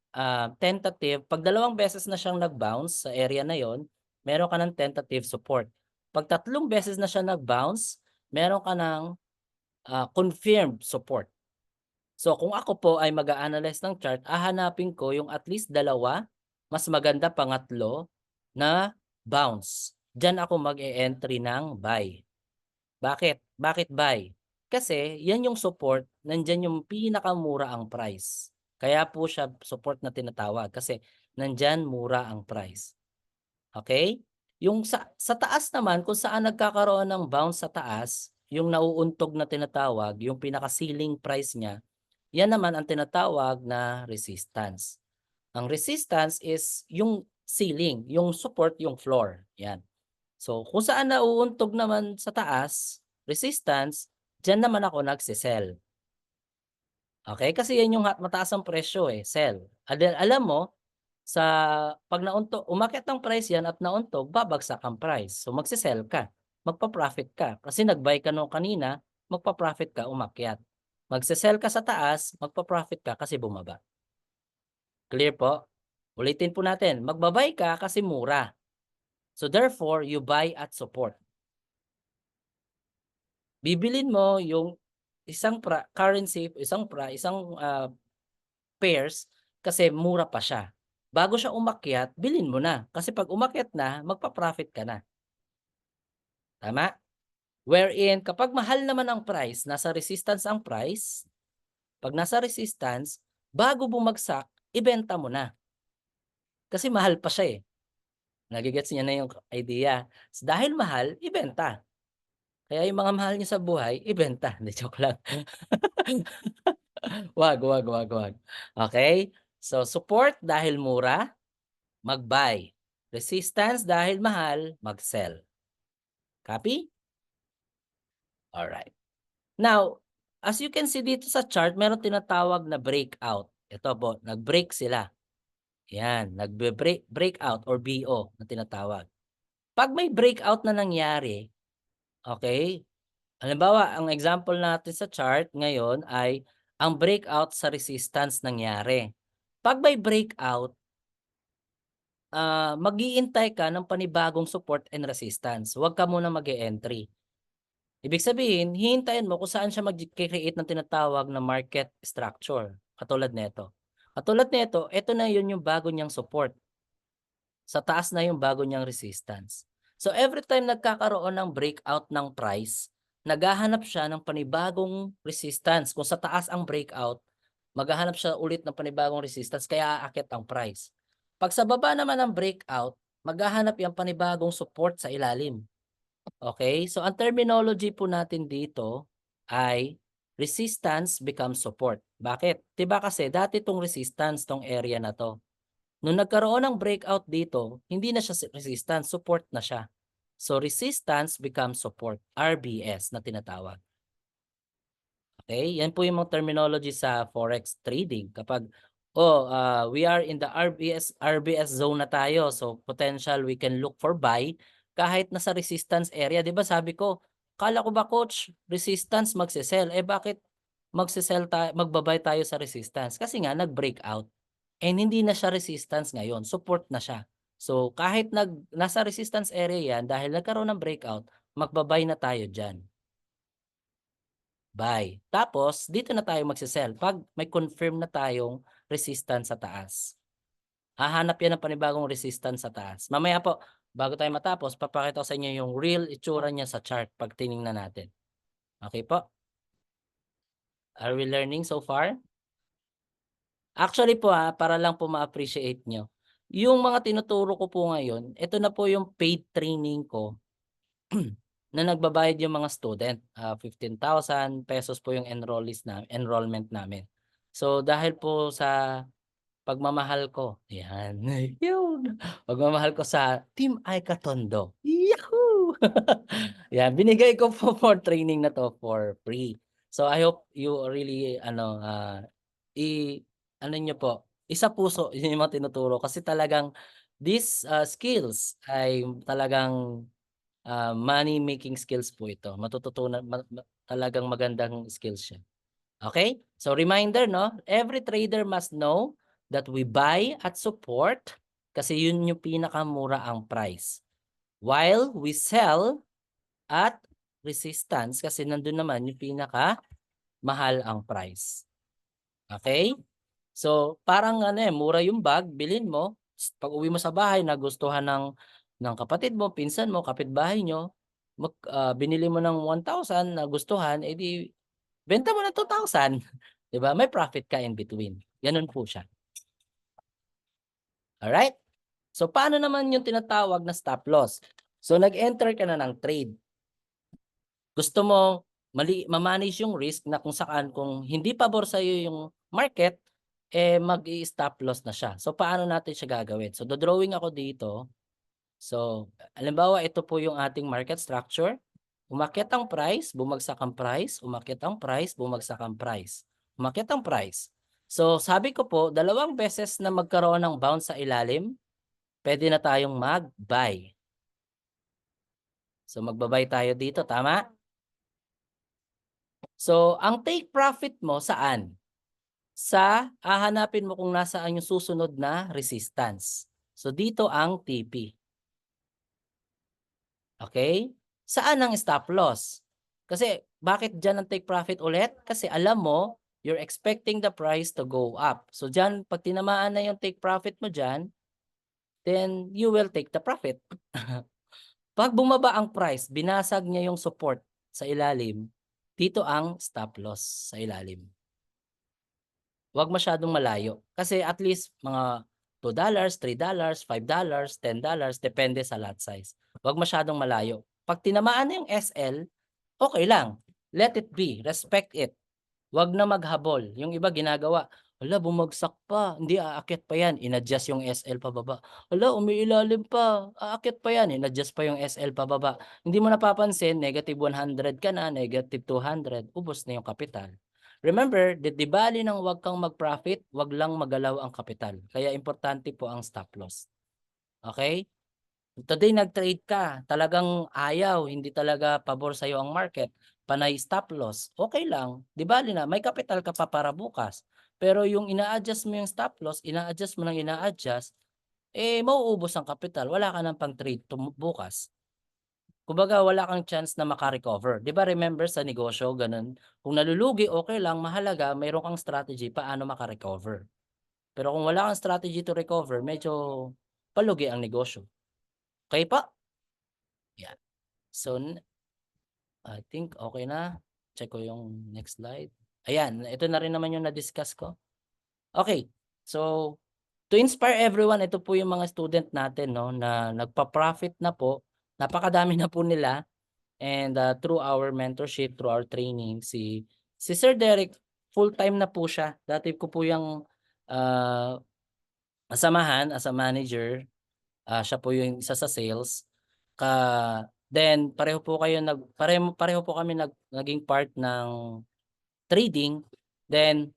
[SPEAKER 2] tentative, pag 2 beses na siyang nag-bounce sa area na yon, meron ka ng tentative support. Pag 3 beses na siya nag-bounce, meron ka ng confirmed support. So kung ako po ay mag-a-analyze ng chart, hahanapin ko yung at least 2, mas maganda pangatlo na bounce. Diyan ako mag-e-entry ng buy. Bakit? Bakit buy? Kasi yan yung support, nandiyan yung pinakamura ang price. Kaya po siya support na tinatawag kasi nandiyan mura ang price. Okay? Yung sa taas naman, kung saan nagkakaroon ng bounce sa taas, yung nauuntog na tinatawag, yung pinaka-ceiling price niya, yan naman ang tinatawag na resistance. Ang resistance is yung ceiling, yung support, yung floor. Yan. So, kung saan nauuntog naman sa taas, resistance, dyan naman ako nagsisell. Okay? Kasi yan yung mataas ang presyo sell. Alam mo, sa pag umakyat ang price yan at nauntog, babagsak ang price. So magse-sell ka, magpa-profit ka. Kasi nag-buy ka nung kanina, magpa-profit ka, umakyat. Magse-sell ka sa taas, magpa-profit ka kasi bumaba. Clear po? Ulitin po natin, magba-buy ka kasi mura. So therefore, you buy at support. Bibilin mo yung isang currency, isang pairs kasi mura pa siya. Bago siya umakyat, bilhin mo na. Kasi pag umakyat na, magpa-profit ka na. Tama? Wherein, kapag mahal naman ang price, nasa resistance ang price, pag nasa resistance, bago bumagsak, ibenta mo na. Kasi mahal pa siya Nagigets niya na yung idea. Dahil mahal, ibenta. Kaya yung mga mahal niyo sa buhay, ibenta. Hindi, joke lang. Wag. Okay? So, support dahil mura, mag-buy. Resistance dahil mahal, mag-sell. Copy? Alright. Now, as you can see dito sa chart, meron tinatawag na breakout. Ito po, nag-break sila. Yan, breakout or BO na tinatawag. Pag may breakout na nangyari, okay, halimbawa, ang example natin sa chart ngayon ay ang breakout sa resistance nangyari. Pag may breakout, mag-iintay ka ng panibagong support and resistance. Huwag ka muna mag-e-entry. Ibig sabihin, hihintayin mo kung saan siya mag-create ng tinatawag na market structure. Katulad nito. Katulad nito, ito na yun yung bago niyang support. Sa taas na yung bago niyang resistance. So every time nagkakaroon ng breakout ng price, naghahanap siya ng panibagong resistance. Kung sa taas ang breakout, maghahanap siya ulit ng panibagong resistance kaya aakyat ang price. Pag sa baba naman ng breakout, maghahanap yung panibagong support sa ilalim. Okay? So, ang terminology po natin dito ay resistance becomes support. Bakit? 'Di ba kasi dati 'tong resistance 'tong area na 'to. Nung nagkaroon ng breakout dito, hindi na siya resistance, support na siya. So, resistance becomes support, RBS na tinatawag. Okay? Yan po yung mga terminology sa forex trading. Kapag, we are in the RBS zone na tayo. So, potential we can look for buy kahit nasa resistance area. 'Di ba sabi ko, kala ko ba coach, resistance magsisell. Bakit magbabay tayo sa resistance? Kasi nga nag-breakout. And hindi na siya resistance ngayon, support na siya. So, kahit nasa resistance area yan, dahil nagkaroon ng breakout, magbabay na tayo dyan. Buy. Tapos, dito na tayo magsisell pag may confirm na tayong resistance sa taas. Hahanap yan ng panibagong resistance sa taas. Mamaya po, bago tayo matapos, papakita ko sa inyo yung real itsura niya sa chart pag tiningnan natin. Okay po? Are we learning so far? Actually po para lang po ma-appreciate nyo. Yung mga tinuturo ko po ngayon, ito na po yung paid training ko na nagbabayad yung mga student. 15,000 pesos po yung enrollment namin. So dahil po sa pagmamahal ko, yan, yun, pagmamahal ko sa Team Aika Tondo. Yahoo! Yan, binigay ko po for training na to for free. So I hope you really ano nyo po, isa puso yun yung mga tinuturo kasi talagang these skills ay talagang money making skills po ito. Matututunan talagang magandang skills siya. Okay? So reminder no, every trader must know that we buy at support kasi yun yung pinakamura ang price. While we sell at resistance kasi nandun naman yung pinaka mahal ang price. Okay? So parang mura yung bag, bilhin mo, pag uwi mo sa bahay nagustuhan ng kapatid mo, pinsan mo, kapitbahay nyo, binili mo ng 1,000 nagustuhan, edi benta mo ng 2,000. 'Di ba? May profit ka in between. Gano'n po siya. Alright? So paano naman yung tinatawag na stop loss? So nag-enter ka na ng trade. Gusto mo ma-manage yung risk na kung saan kung hindi pabor sa iyo yung market, mag-i-stop loss na siya. So paano natin siya gagawin? So drawing ako dito. So halimbawa ito po yung ating market structure. Umakyat ang price, bumagsak ang price, umakyat ang price, bumagsak ang price. Umakyat ang price. So sabi ko po, 2 beses na magkaroon ng bounce sa ilalim, pwede na tayong mag-buy. So magba-buy tayo dito, tama? So ang take profit mo saan? Hahanapin mo kung nasaan yung susunod na resistance. So dito ang TP. Okay? Saan ang stop loss? Kasi bakit dyan ang take profit ulit? Kasi alam mo, you're expecting the price to go up. So dyan, pag tinamaan na yung take profit mo dyan, then you will take the profit. Pag bumaba ang price, binasag niya yung support sa ilalim, dito ang stop loss sa ilalim. Huwag masyadong malayo. Kasi at least mga $2, $3, $5, $10, depende sa lot size. Huwag masyadong malayo. Pag tinamaan na yung SL, okay lang. Let it be. Respect it. Huwag na maghabol. Yung iba ginagawa, hala, bumagsak pa. Hindi, aakyat pa yan. In-adjust yung SL pababa. Hala, umiilalim pa. Aakyat pa yan. In-adjust pa yung SL pababa. Hindi mo napapansin, negative 100 ka na, negative 200. Ubos na yung kapital. Remember, di bali nang huwag kang mag-profit, huwag lang magalaw ang kapital. Kaya importante po ang stop loss. Okay? Today nag-trade ka, talagang ayaw, hindi talaga pabor sa iyo ang market, panay stop loss, okay lang, di bali na, may capital ka pa para bukas. Pero yung ina-adjust mo yung stop loss, ina-adjust mo ng ina-adjust, mauubos ang capital, wala ka nang pang-trade bukas. Kumbaga wala kang chance na maka-recover. Di ba remember sa negosyo, ganun, kung nalulugi, okay lang, mahalaga, mayroon kang strategy paano maka-recover. Pero kung wala kang strategy to recover, medyo palugi ang negosyo. Okay pa? Yeah. So, I think okay na. Check ko yung next slide. Ayan, ito na rin naman yung na-discuss ko. Okay. So, To inspire everyone, ito po yung mga student natin, no, na nagpa-profit na po. Napakadami na po nila. And through our mentorship, through our training, si Sir Derek, full-time na po siya. Dati ko po yung kasamahan as a manager. Siya po yung isa sa sales. Then pareho po kami naging part ng trading. Then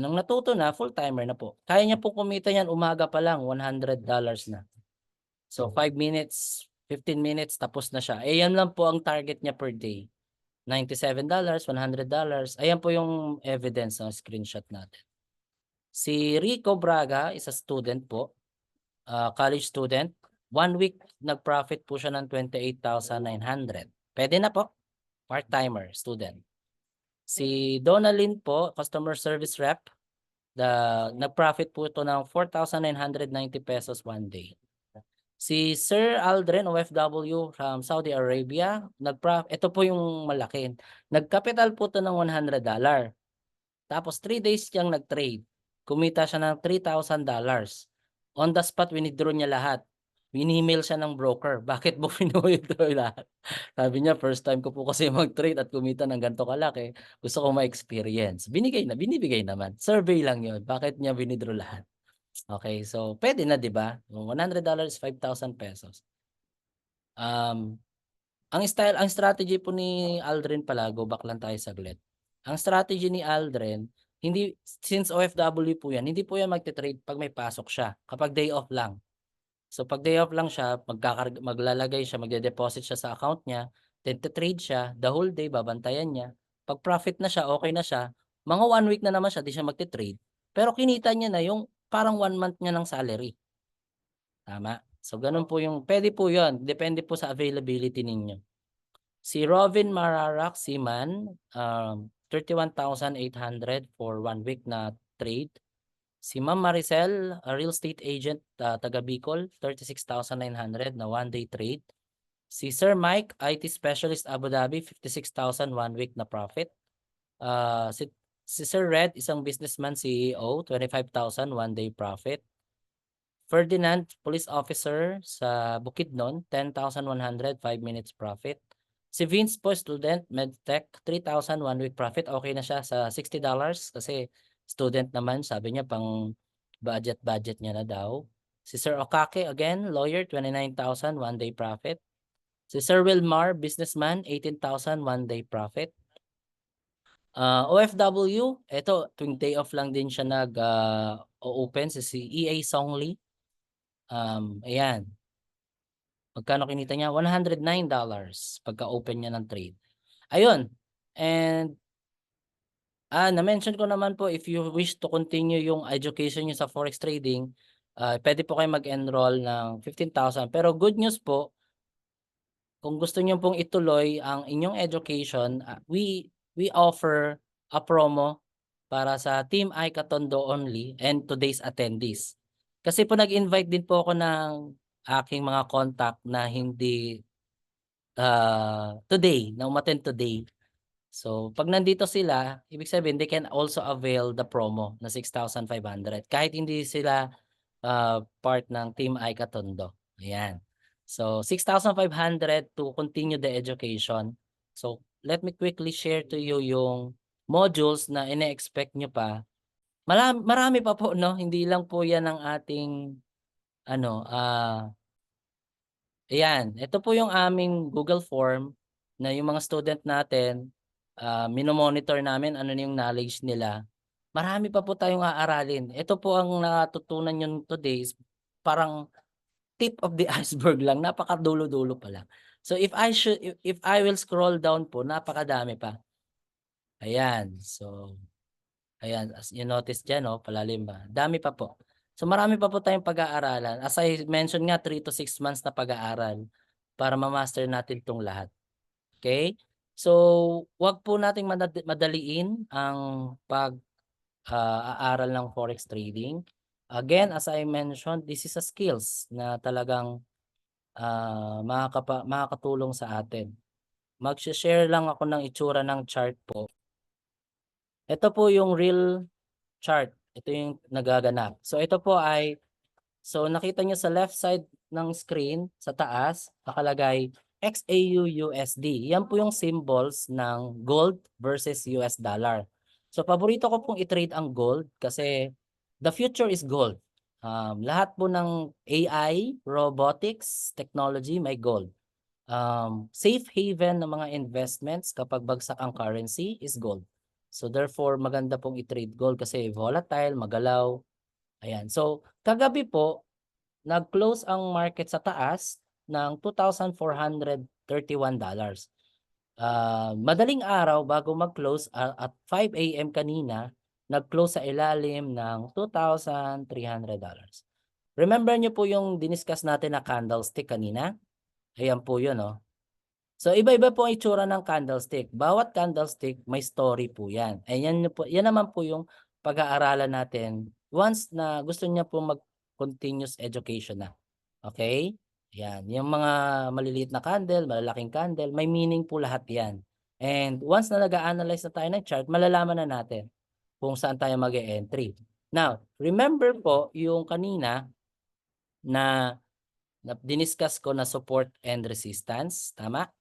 [SPEAKER 2] nung natuto na, full-timer na po. Kaya niya po kumita niyan umaga pa lang, $100 na. So 5 minutes, 15 minutes, tapos na siya. Yan lang po ang target niya per day. $97, $100. Ayan po yung evidence ng screenshot natin. Si Rico Braga is a student po, college student. 1 week nag-profit po siya ng 28,900. Pwede na po, part-timer student. Si Donalyn po, customer service rep, nag-profit po ito ng 4,990 pesos 1 day. Si Sir Aldrin, OFW from Saudi Arabia, ito po yung malaki. Nagkapital po ito ng $100. Tapos 3 days siyang nag-trade. Kumita siya ng $3,000. On the spot, winidraw niya lahat. Wini-email siya ng broker. Bakit mo wini-withdraw lahat? Sabi niya, first time ko po kasi mag-trade at kumita ng ganito kalaki. Gusto ko ma-experience. Binibigay naman. Survey lang yun. Bakit niya winidraw lahat? Okay, so pwede na, di ba? $100, 5,000 pesos. Ang strategy po ni Aldrin pala, go back lang tayo saglit. Ang strategy ni Aldrin, since OFW po yan, hindi po yan magte-trade pag may pasok siya, kapag day off lang. So pag day off lang siya, maglalagay siya, magde-deposit siya sa account niya, then trade siya, the whole day, babantayan niya. Pag profit na siya, okay na siya, mga 1 week na naman siya, di siya magte-trade. Pero kinita niya na yung parang 1 month niya ng salary. Tama? So ganun po pwede po yun. Depende po sa availability ninyo. Si Robin Mararak Siman, 31,800 for 1 week na trade. Si Ma'am Maricel, a real estate agent, taga Bicol, 36,900 na 1 day trade. Si Sir Mike, IT specialist Abu Dhabi, 56,000 1 week na profit. Si Sir Red, isang businessman CEO, 25,000 1 day profit. Ferdinand, police officer sa Bukidnon, 10,100 5 minutes profit. Si Vince po, student, medtech, 3,000 1 week profit. Okay na siya sa $60 kasi student naman, sabi niya pang budget niya na daw. Si Sir Okake, again, lawyer, 29,000 1 day profit. Si Sir Wilmar, businessman, 18,000 1 day profit. OFW, ito, tuwing day off lang din siya nag-open, si EA Songli. Ayan. Magkano kinita niya? $109 pagka-open niya ng trade. Ayun. And na-mention ko naman po, if you wish to continue yung education niyo sa forex trading, pwede po kayo mag-enroll ng 15,000. Pero good news po, kung gusto niyo pong ituloy ang inyong education, we offer a promo para sa Team Aika Tondo only and today's attendees. Kasi po nag-invite din po ako ng aking mga contact na hindi today, na umattend today. So, pag nandito sila, ibig sabihin, they can also avail the promo na 6,500 kahit hindi sila part ng Team Aika Tondo. Ayan. So, 6,500 to continue the education. So, let me quickly share to you yung modules na ine-expect nyo pa. Marami pa po, no? Hindi lang po yan ang ating, ayan. Ito po yung aming Google form na yung mga student natin, minomonitor namin ano yung knowledge nila. Marami pa po tayong aaralin. Ito po ang natutunan nyo today is parang tip of the iceberg lang, napakadulo-dulo pa lang. So if I will scroll down po, napakadami pa. Ayan. So ayan, as you notice diyan, no, palalim ba? Dami pa po. So marami pa po tayong pag-aaralan. As I mentioned nga, 3 to 6 months na pag-aaral para ma-master natin 'tong lahat. Okay? So, wag po nating madaliin ang aaral ng forex trading. Again, as I mentioned, this is a skills na talagang makakatulong sa atin. Mag-share lang ako ng itsura ng chart po. Ito po yung real chart Ito yung nagaganap. So ito po ay, so nakita nyo sa left side ng screen, sa taas, nakalagay XAU-USD. Yan po yung symbols ng gold versus US dollar. So paborito ko pong i-trade ang gold kasi the future is gold. Lahat po ng AI, robotics, technology, may gold. Safe haven ng mga investments kapag bagsak ang currency is gold. So therefore, maganda pong i-trade gold kasi volatile, magalaw. Ayan. So kagabi po, nag-close ang market sa taas ng $2,431. Madaling araw bago mag-close at 5 a.m. kanina, nag-close sa ilalim ng $2,300. Remember niyo po yung diniscuss natin na candlestick kanina? Ayan po yun, oh. So iba-iba po ang itsura ng candlestick. Bawat candlestick may story po 'yan. Ayan po, 'yan naman po yung pag-aaralan natin once na gusto niya po mag-continuous education na. Okay? Yan, yung mga maliliit na candle, malalaking candle, may meaning po lahat 'yan. And once na nag-a-analyze na tayo ng chart, malalaman na natin kung saan tayo mag-e-entry. Now, remember po yung kanina na, diniscuss ko na support and resistance, tama?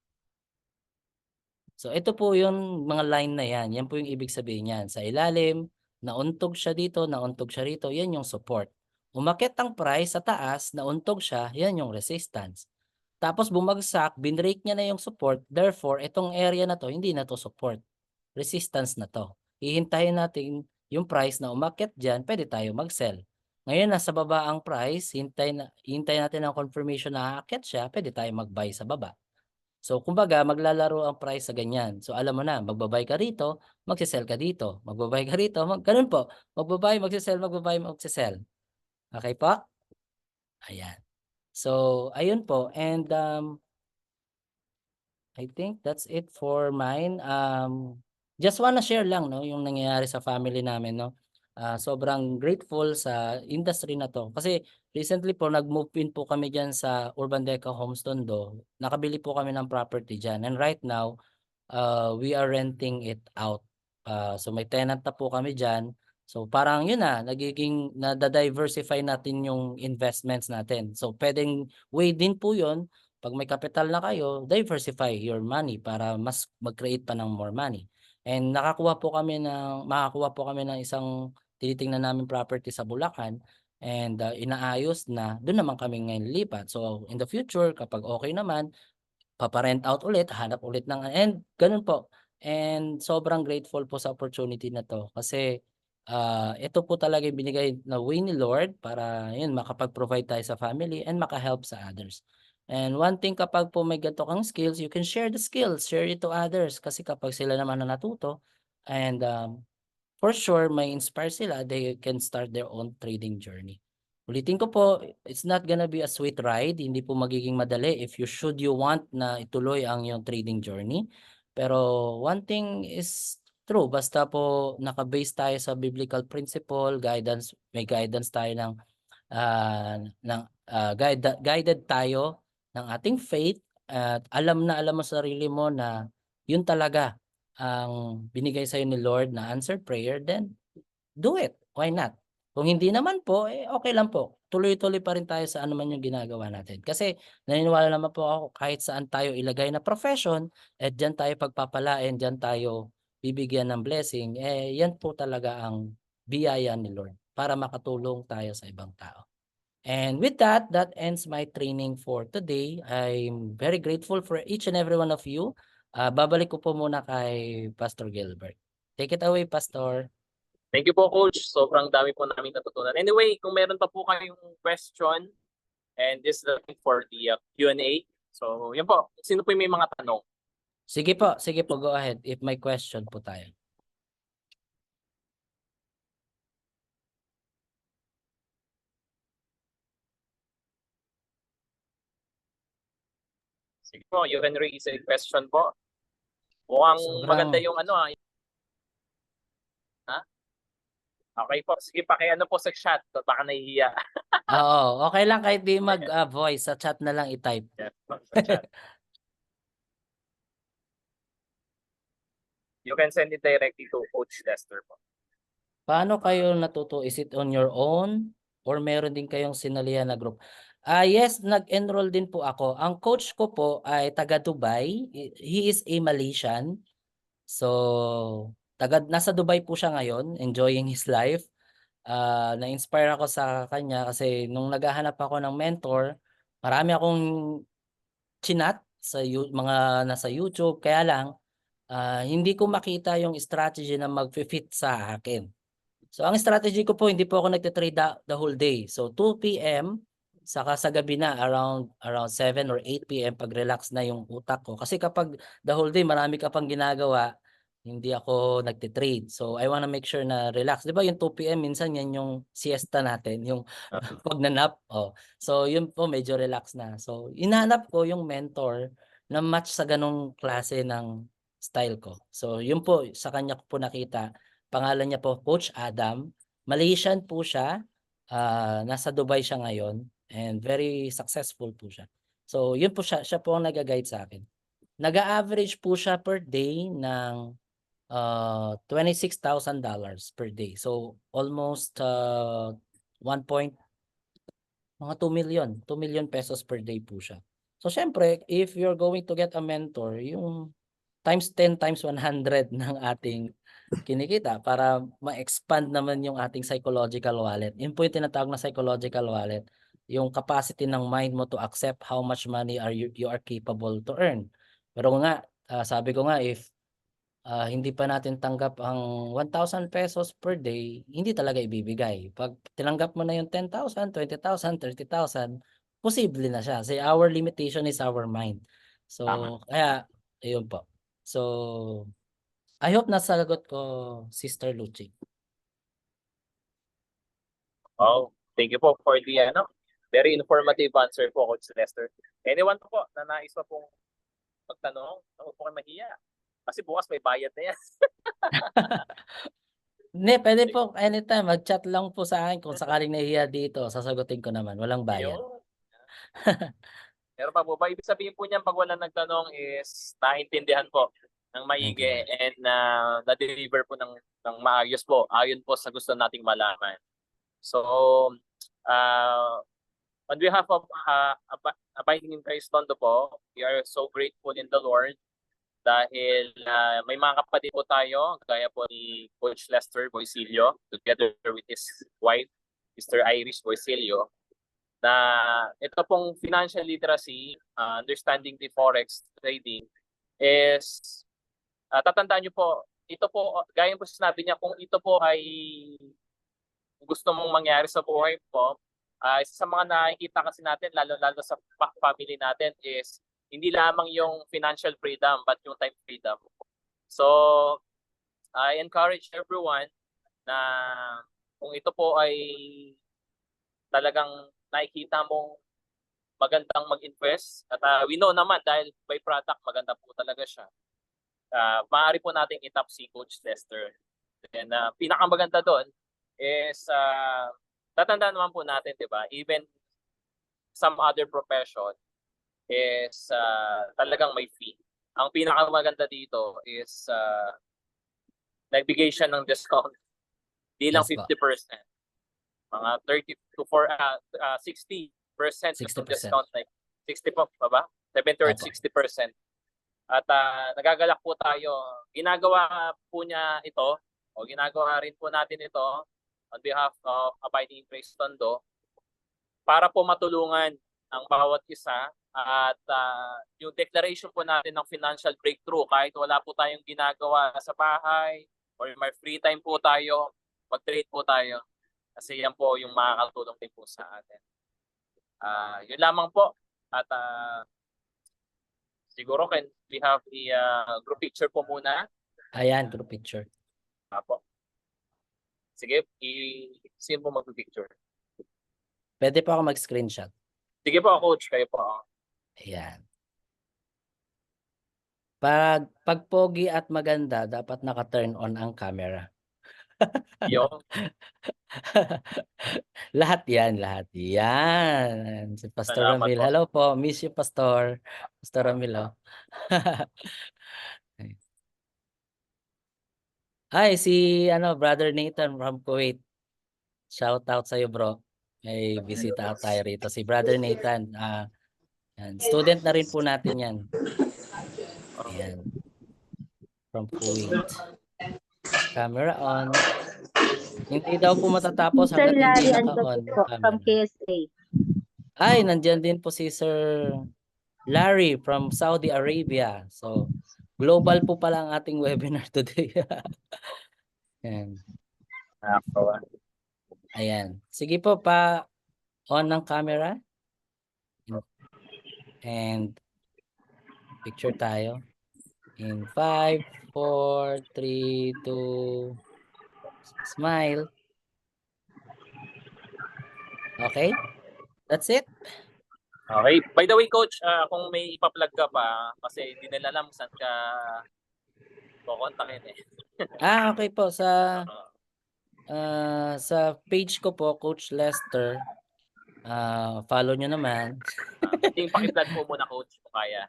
[SPEAKER 2] So ito po yung mga line na yan. Yan po yung ibig sabihin niyan. Sa ilalim, nauntog siya dito, nauntog siya rito, yan yung support. Umakyat ang price sa taas, nauntog siya, yan yung resistance. Tapos bumagsak, binrake niya na yung support, therefore itong area na to, hindi na to support. Resistance na to. Hihintayin natin yung price na umakyat dyan, pwede tayo mag-sell. Ngayon, nasa baba ang price, hintay natin ang confirmation na aakyat siya, pwede tayo mag-buy sa baba. So kumbaga maglalaro ang price sa ganyan. So alam mo na, magba-buy ka rito, magse-sell ka dito. Magba-buy ka rito, ganun po. Magba-buy, magse-sell, magba-buy, magse-sell. Okay po? Ayan. So ayun po, and I think that's it for mine. Just wanna share lang, no, yung nangyayari sa family namin, no. Sobrang grateful sa industry na 'to kasi recently po nag-move in po kami diyan sa Urban Deca Homes Tondo. Nakabili po kami ng property diyan, and right now we are renting it out. So may tenant na po kami diyan. So parang yun na, nagiging nada-diversify natin yung investments natin. So pwedeng way din po yun, pag may capital na kayo, diversify your money para mas mag-create pa ng more money. And makakuha po kami ng isang tinitingnan namin property sa Bulacan, and inaayos na, doon naman kami ngayon lipat. So in the future, kapag okay naman, papa-rent out ulit, hanap ulit ng, and gano'n po. And sobrang grateful po sa opportunity na 'to kasi, ito po talaga yung binigay na way ni Lord para yun makapag-provide tayo sa family and maka-help sa others. And one thing, kapag po may ganito kang skills, you can share the skills, share it to others kasi kapag sila naman ang natuto, and for sure may inspire sila, they can start their own trading journey. Ulitin ko po, it's not gonna be a sweet ride, hindi po magiging madali if you want na ituloy ang iyong trading journey. Pero one thing is true, basta po naka-base tayo sa biblical principle, may guidance tayo guided tayo ng ating faith, at alam na alam mo sa sarili mo na yun talaga ang binigay sa'yo ni Lord na answered prayer, then do it. Why not? Kung hindi naman po, okay lang po. Tuloy-tuloy pa rin tayo sa ano man yung ginagawa natin. Kasi naniniwala naman po ako, kahit saan tayo ilagay na profession, diyan tayo pagpapalain, diyan tayo bibigyan ng blessing, yan po talaga ang biyaya ni Lord para makatulong tayo sa ibang tao. And with that, that ends my training for today. I'm very grateful for each and every one of you. Babalik ko po muna kay Pastor Gilbert. Take it away, Pastor.
[SPEAKER 1] Thank you po, Coach. Sobrang dami po namin natutunan. Anyway, kung meron pa po kayong question, and this is the thing for the Q&A. So, yan po. Sino po yung may mga tanong?
[SPEAKER 2] Sige po, go ahead. If may question po tayo.
[SPEAKER 1] Sige po, you can raise a question po. Mukhang maganda yung ano ha. Okay po, sige ano po sa chat. Baka nahihiya.
[SPEAKER 2] Oo, okay lang kahit di mag-voice, sa chat na lang i-type.
[SPEAKER 1] Yes, sa chat. You can send it directly to Coach Lester po.
[SPEAKER 2] Paano kayo natuto? Is it on your own or meron din kayong sinalihan na group? Yes, nag-enroll din po ako. Ang coach ko po ay taga Dubai. He is a Malaysian. So, nasa Dubai po siya ngayon, enjoying his life. Na-inspire ako sa kanya kasi nung naghahanap ako ng mentor, marami akong chinat sa mga nasa YouTube. Kaya lang, hindi ko makita yung strategy na mag-fit sa akin. So ang strategy ko po, hindi po ako nagte-trade the whole day. So 2 p.m. saka sa gabi na around 7 or 8 p.m. pag relax na yung utak ko. Kasi kapag the whole day marami ka pang ginagawa, hindi ako nagte-trade. So I wanna make sure na relax. 'Di ba yung 2 p.m. minsan yan yung siesta natin, yung pagnanap. Oh. So yun po medyo relax na. So hinahanap ko yung mentor na match sa ganong klase ng style ko. So yun po sa kanya ko po nakita. Pangalan niya po Coach Adam. Malaysian po siya. Nasa Dubai siya ngayon and very successful po siya. So yun po siya po ang nag-guide sa akin. Nag-a-average po siya per day ng $26,000 per day. So almost 1 point mga 2 million pesos per day po siya. So syempre, if you're going to get a mentor, yung times 10 times 100 ng ating kinikita para ma-expand naman yung ating psychological wallet. Yun po yung tinatawag na psychological wallet, yung capacity ng mind mo to accept how much money you are capable to earn. Pero nga, sabi ko nga, if hindi pa natin tanggap ang 1,000 pesos per day, hindi talaga ibibigay. Pag tinanggap mo na yung 10,000, 20,000, 30,000, posible na siya. Kasi our limitation is our mind.
[SPEAKER 1] Tama.
[SPEAKER 2] So, kaya, ayun po. So, I hope nasagot ko, Sister Lucy.
[SPEAKER 1] Oh, thank you po for the very informative answer po, Coach Lester. Anyone po na nais pa pong magtanong, huwag po kayo mahiya. Kasi bukas may bayad na yan.
[SPEAKER 2] Hindi, pwede po anytime. Mag-chat lang po sa akin kung sakaling nahihiya dito. Sasagutin ko naman. Walang bayad.
[SPEAKER 1] Yun. Pero pa po ba, ibig sabihin po niyan pag wala nagtanong is naintindihan po ng maigi
[SPEAKER 2] Naintindihan.
[SPEAKER 1] and na-deliver po ng maayos po ayon po sa gusto nating malaman. So, uh, on behalf of Abiding in Christ Tondo po, we are so grateful in the Lord dahil may mga kapatid po tayo, gaya po ni Coach Lester Boisilio, together with his wife, Mr. Irish Boisilio, na ito pong financial literacy, understanding the forex trading is, tatandaan nyo po, ito po, gaya po sinabi niya, kung ito po ay gusto mong mangyari sa buhay mo, isa sa mga nakikita kasi natin, lalo-lalo sa family natin is, hindi lamang yung financial freedom, but yung time freedom. So, I encourage everyone na kung ito po ay talagang nakikita mong magandang mag-invest, at we know naman dahil by product, maganda po talaga siya. Maaari po nating itap si Coach Lester. And pinakamaganda doon is, tatandaan naman po natin, di ba? Even some other profession is talagang may fee. Ang pinakamaganda dito is nagbigay siya ng discount. Di lang
[SPEAKER 2] Yes po.
[SPEAKER 1] 50%. Mga 30 to 60% yung
[SPEAKER 2] 60%.
[SPEAKER 1] discount. Like 60 po ba? 70 or
[SPEAKER 2] Opo.
[SPEAKER 1] 60%. At nagagalak po tayo. Ginagawa po niya ito, o ginagawa rin po natin ito on behalf of Abiding in Christ Tondo para po matulungan ang bawat isa at yung declaration po natin ng financial breakthrough, kahit wala po tayong ginagawa sa bahay or may free time po tayo, mag-trade po tayo. Kasi yan po yung makakatulong din po sa atin. Yun lamang po. At siguro can we have the group picture po muna?
[SPEAKER 2] Ayan, group picture.
[SPEAKER 1] Apo. Sige, sino po mag-picture?
[SPEAKER 2] Pwede po ako mag-screenshot.
[SPEAKER 1] Sige po, Coach. Kayo po.
[SPEAKER 2] Ayan. Pag pogi at maganda, dapat naka-turn on ang camera.
[SPEAKER 1] Yung
[SPEAKER 2] Lahat yan, lahat. Yan. Si Pastor
[SPEAKER 1] salamat
[SPEAKER 2] Ramil.
[SPEAKER 1] po.
[SPEAKER 2] Hello po. Miss you, Pastor. Pastor Ramil. Oh. Ay, si Brother Nathan from Kuwait. Shout out sa'yo, bro. May bisita tayo rito. Si Brother Nathan. Yan. Student na rin po natin yan. Ayan. From Kuwait. Camera on. Hindi daw po matatapos
[SPEAKER 3] Sir
[SPEAKER 2] hanggat hindi
[SPEAKER 3] Larry
[SPEAKER 2] naka-on
[SPEAKER 3] Antonio po from
[SPEAKER 2] camera.
[SPEAKER 3] KSA.
[SPEAKER 2] Ay, nandiyan din po si Sir Larry from Saudi Arabia. So, global po pala ang ating webinar today. Ayan.
[SPEAKER 1] Nakakatawa.
[SPEAKER 2] Ayan. Sige po, pa-on ng camera. And picture tayo. In 5, 4, 3, 2, smile. Okay? That's it.
[SPEAKER 1] Okay. By the way, Coach, kung may ipa-plug ka pa, kasi hindi nila alam saan ka kukontakin eh.
[SPEAKER 2] Okay po.
[SPEAKER 1] Uh,
[SPEAKER 2] Sa page ko po, Coach Lester. Follow nyo naman.
[SPEAKER 1] Pwedeng paki-plug po muna, Coach, kung kaya.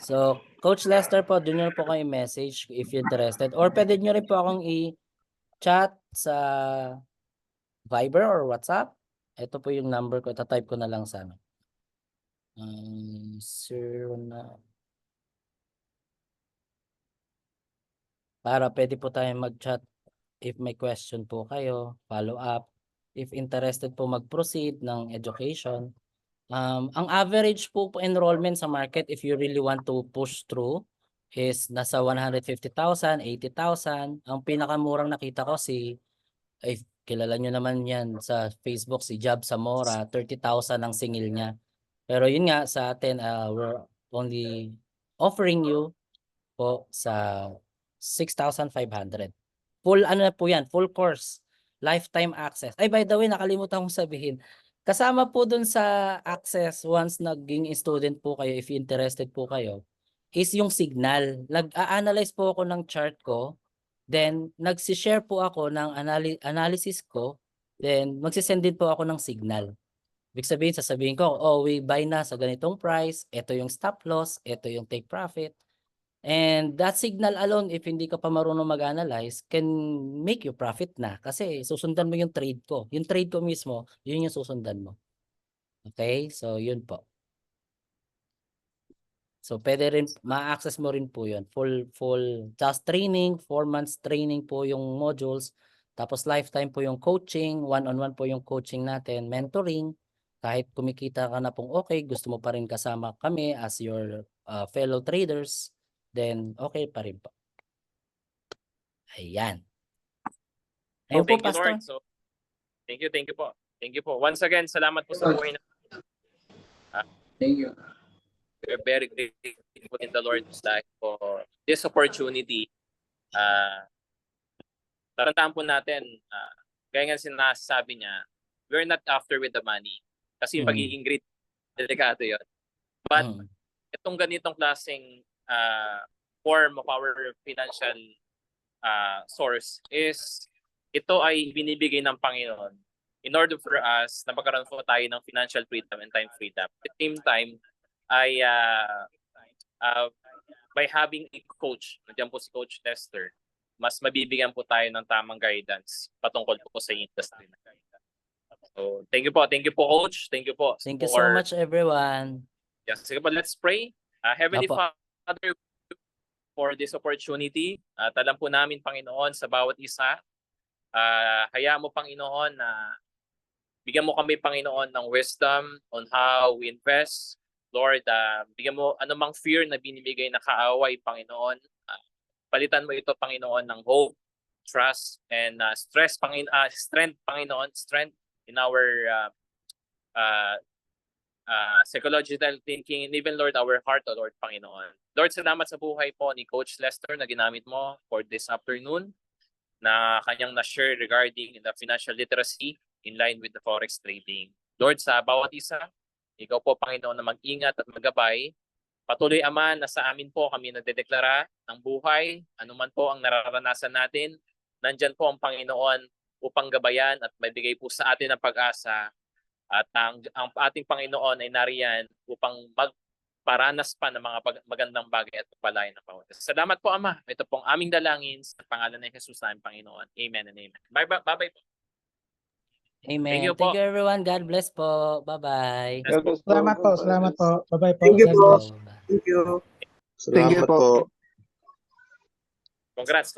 [SPEAKER 2] So, Coach Lester po, doon nyo po kayo message if you're interested. Or pwede nyo rin po akong i-chat sa Viber or WhatsApp. Ito po yung number ko. Ita-type ko na lang sa para pwede po tayo mag-chat if may question po kayo, follow up. If interested po mag-proceed ng education. Ang average po enrollment sa market if you really want to push through is nasa 150,000, 80,000. Ang pinakamurang nakita ko kilala nyo naman yan sa Facebook, si Jab Zamora, 30,000 ang singil niya. Pero yun nga sa atin, we're only offering you po sa 6,500. Full po yan, full course, lifetime access. Ay, by the way, nakalimutan kong sabihin. Kasama po dun sa access once naging student po kayo, if interested po kayo, is yung signal. Nag-a-analyze po ako ng chart ko, then nagsishare po ako ng analysis ko, then magsisend din po ako ng signal. Ibig sabihin, sasabihin ko, we buy na sa ganitong price, ito yung stop loss, ito yung take profit. And that signal alone, if hindi ka pa marunong mag-analyze, can make you profit na. Kasi susundan mo yung trade ko. Yung trade ko mismo, yun yung susundan mo. Okay? So, yun po. So, pwede rin, ma-access mo rin po yun. Full just training, 4 months training po yung modules. Tapos lifetime po yung coaching, one-on-one po yung coaching natin, mentoring. Kahit kumikita ka na pong okay, gusto mo pa rin kasama kami as your fellow traders, then okay pa rin po. Ayan. Ayun po,
[SPEAKER 1] thank you,
[SPEAKER 2] Pastor.
[SPEAKER 1] Lord. So, thank you po. Thank you po. Once again, salamat po sa buhay na.
[SPEAKER 4] Thank you.
[SPEAKER 1] We're very grateful in the Lord's life for this opportunity. Tarantahan po natin, gaya nga sinasabi niya, we're not after with the money. Kasi yung pagiging great, delikado yun. But itong ganitong klaseng form of our financial source is, ito ay binibigay ng Panginoon in order for us na magkaroon po tayo ng financial freedom and time freedom. At the same time, ay by having a coach, nandiyan po si Coach Lester, mas mabibigyan po tayo ng tamang guidance patungkol po sa industry. So, thank you po, Coach. Thank you po.
[SPEAKER 2] Thank you so much, everyone.
[SPEAKER 1] Yes, sige po, let's pray. Heavenly
[SPEAKER 2] Opo.
[SPEAKER 1] Father, for this opportunity, alam po namin, Panginoon, sa bawat isa, hayaan mo, Panginoon, na bigyan mo kami, Panginoon, ng wisdom on how we invest. Lord, bigyan mo anumang fear na binibigay na kaaway, Panginoon. Palitan mo ito, Panginoon, ng hope, trust, and strength, Panginoon, strength in our psychological thinking, and even, Lord, our heart, Lord, Panginoon. Lord, salamat sa buhay po ni Coach Lester na ginamit mo for this afternoon, na kanyang na-share regarding the financial literacy in line with the forex trading. Lord, sa bawat isa, ikaw po, Panginoon, na mag-ingat at maggabay. Patuloy, Ama, na sa amin po kami nagdedeklara ng buhay, anuman po ang nararanasan natin, nandyan po ang Panginoon upang gabayan at maibigay po sa atin ang pag-asa. At ang ating Panginoon ay nariyan upang makapagparanas pa ng mga magandang bagay at pagpalain ng Panginoon. Salamat po, Ama. Ito pong aming dalangin sa pangalan ng Jesus namin, Panginoon. Amen and amen. Bye-bye po.
[SPEAKER 2] Amen.
[SPEAKER 1] Thank you
[SPEAKER 2] Thank
[SPEAKER 1] po.
[SPEAKER 2] you everyone. God bless po. Bye-bye.
[SPEAKER 3] Salamat po. Salamat po. Bye-bye po.
[SPEAKER 5] Thank you
[SPEAKER 3] God
[SPEAKER 5] po.
[SPEAKER 3] bless.
[SPEAKER 2] Bye-bye.
[SPEAKER 5] Thank you.
[SPEAKER 4] Salamat po.
[SPEAKER 1] Congrats.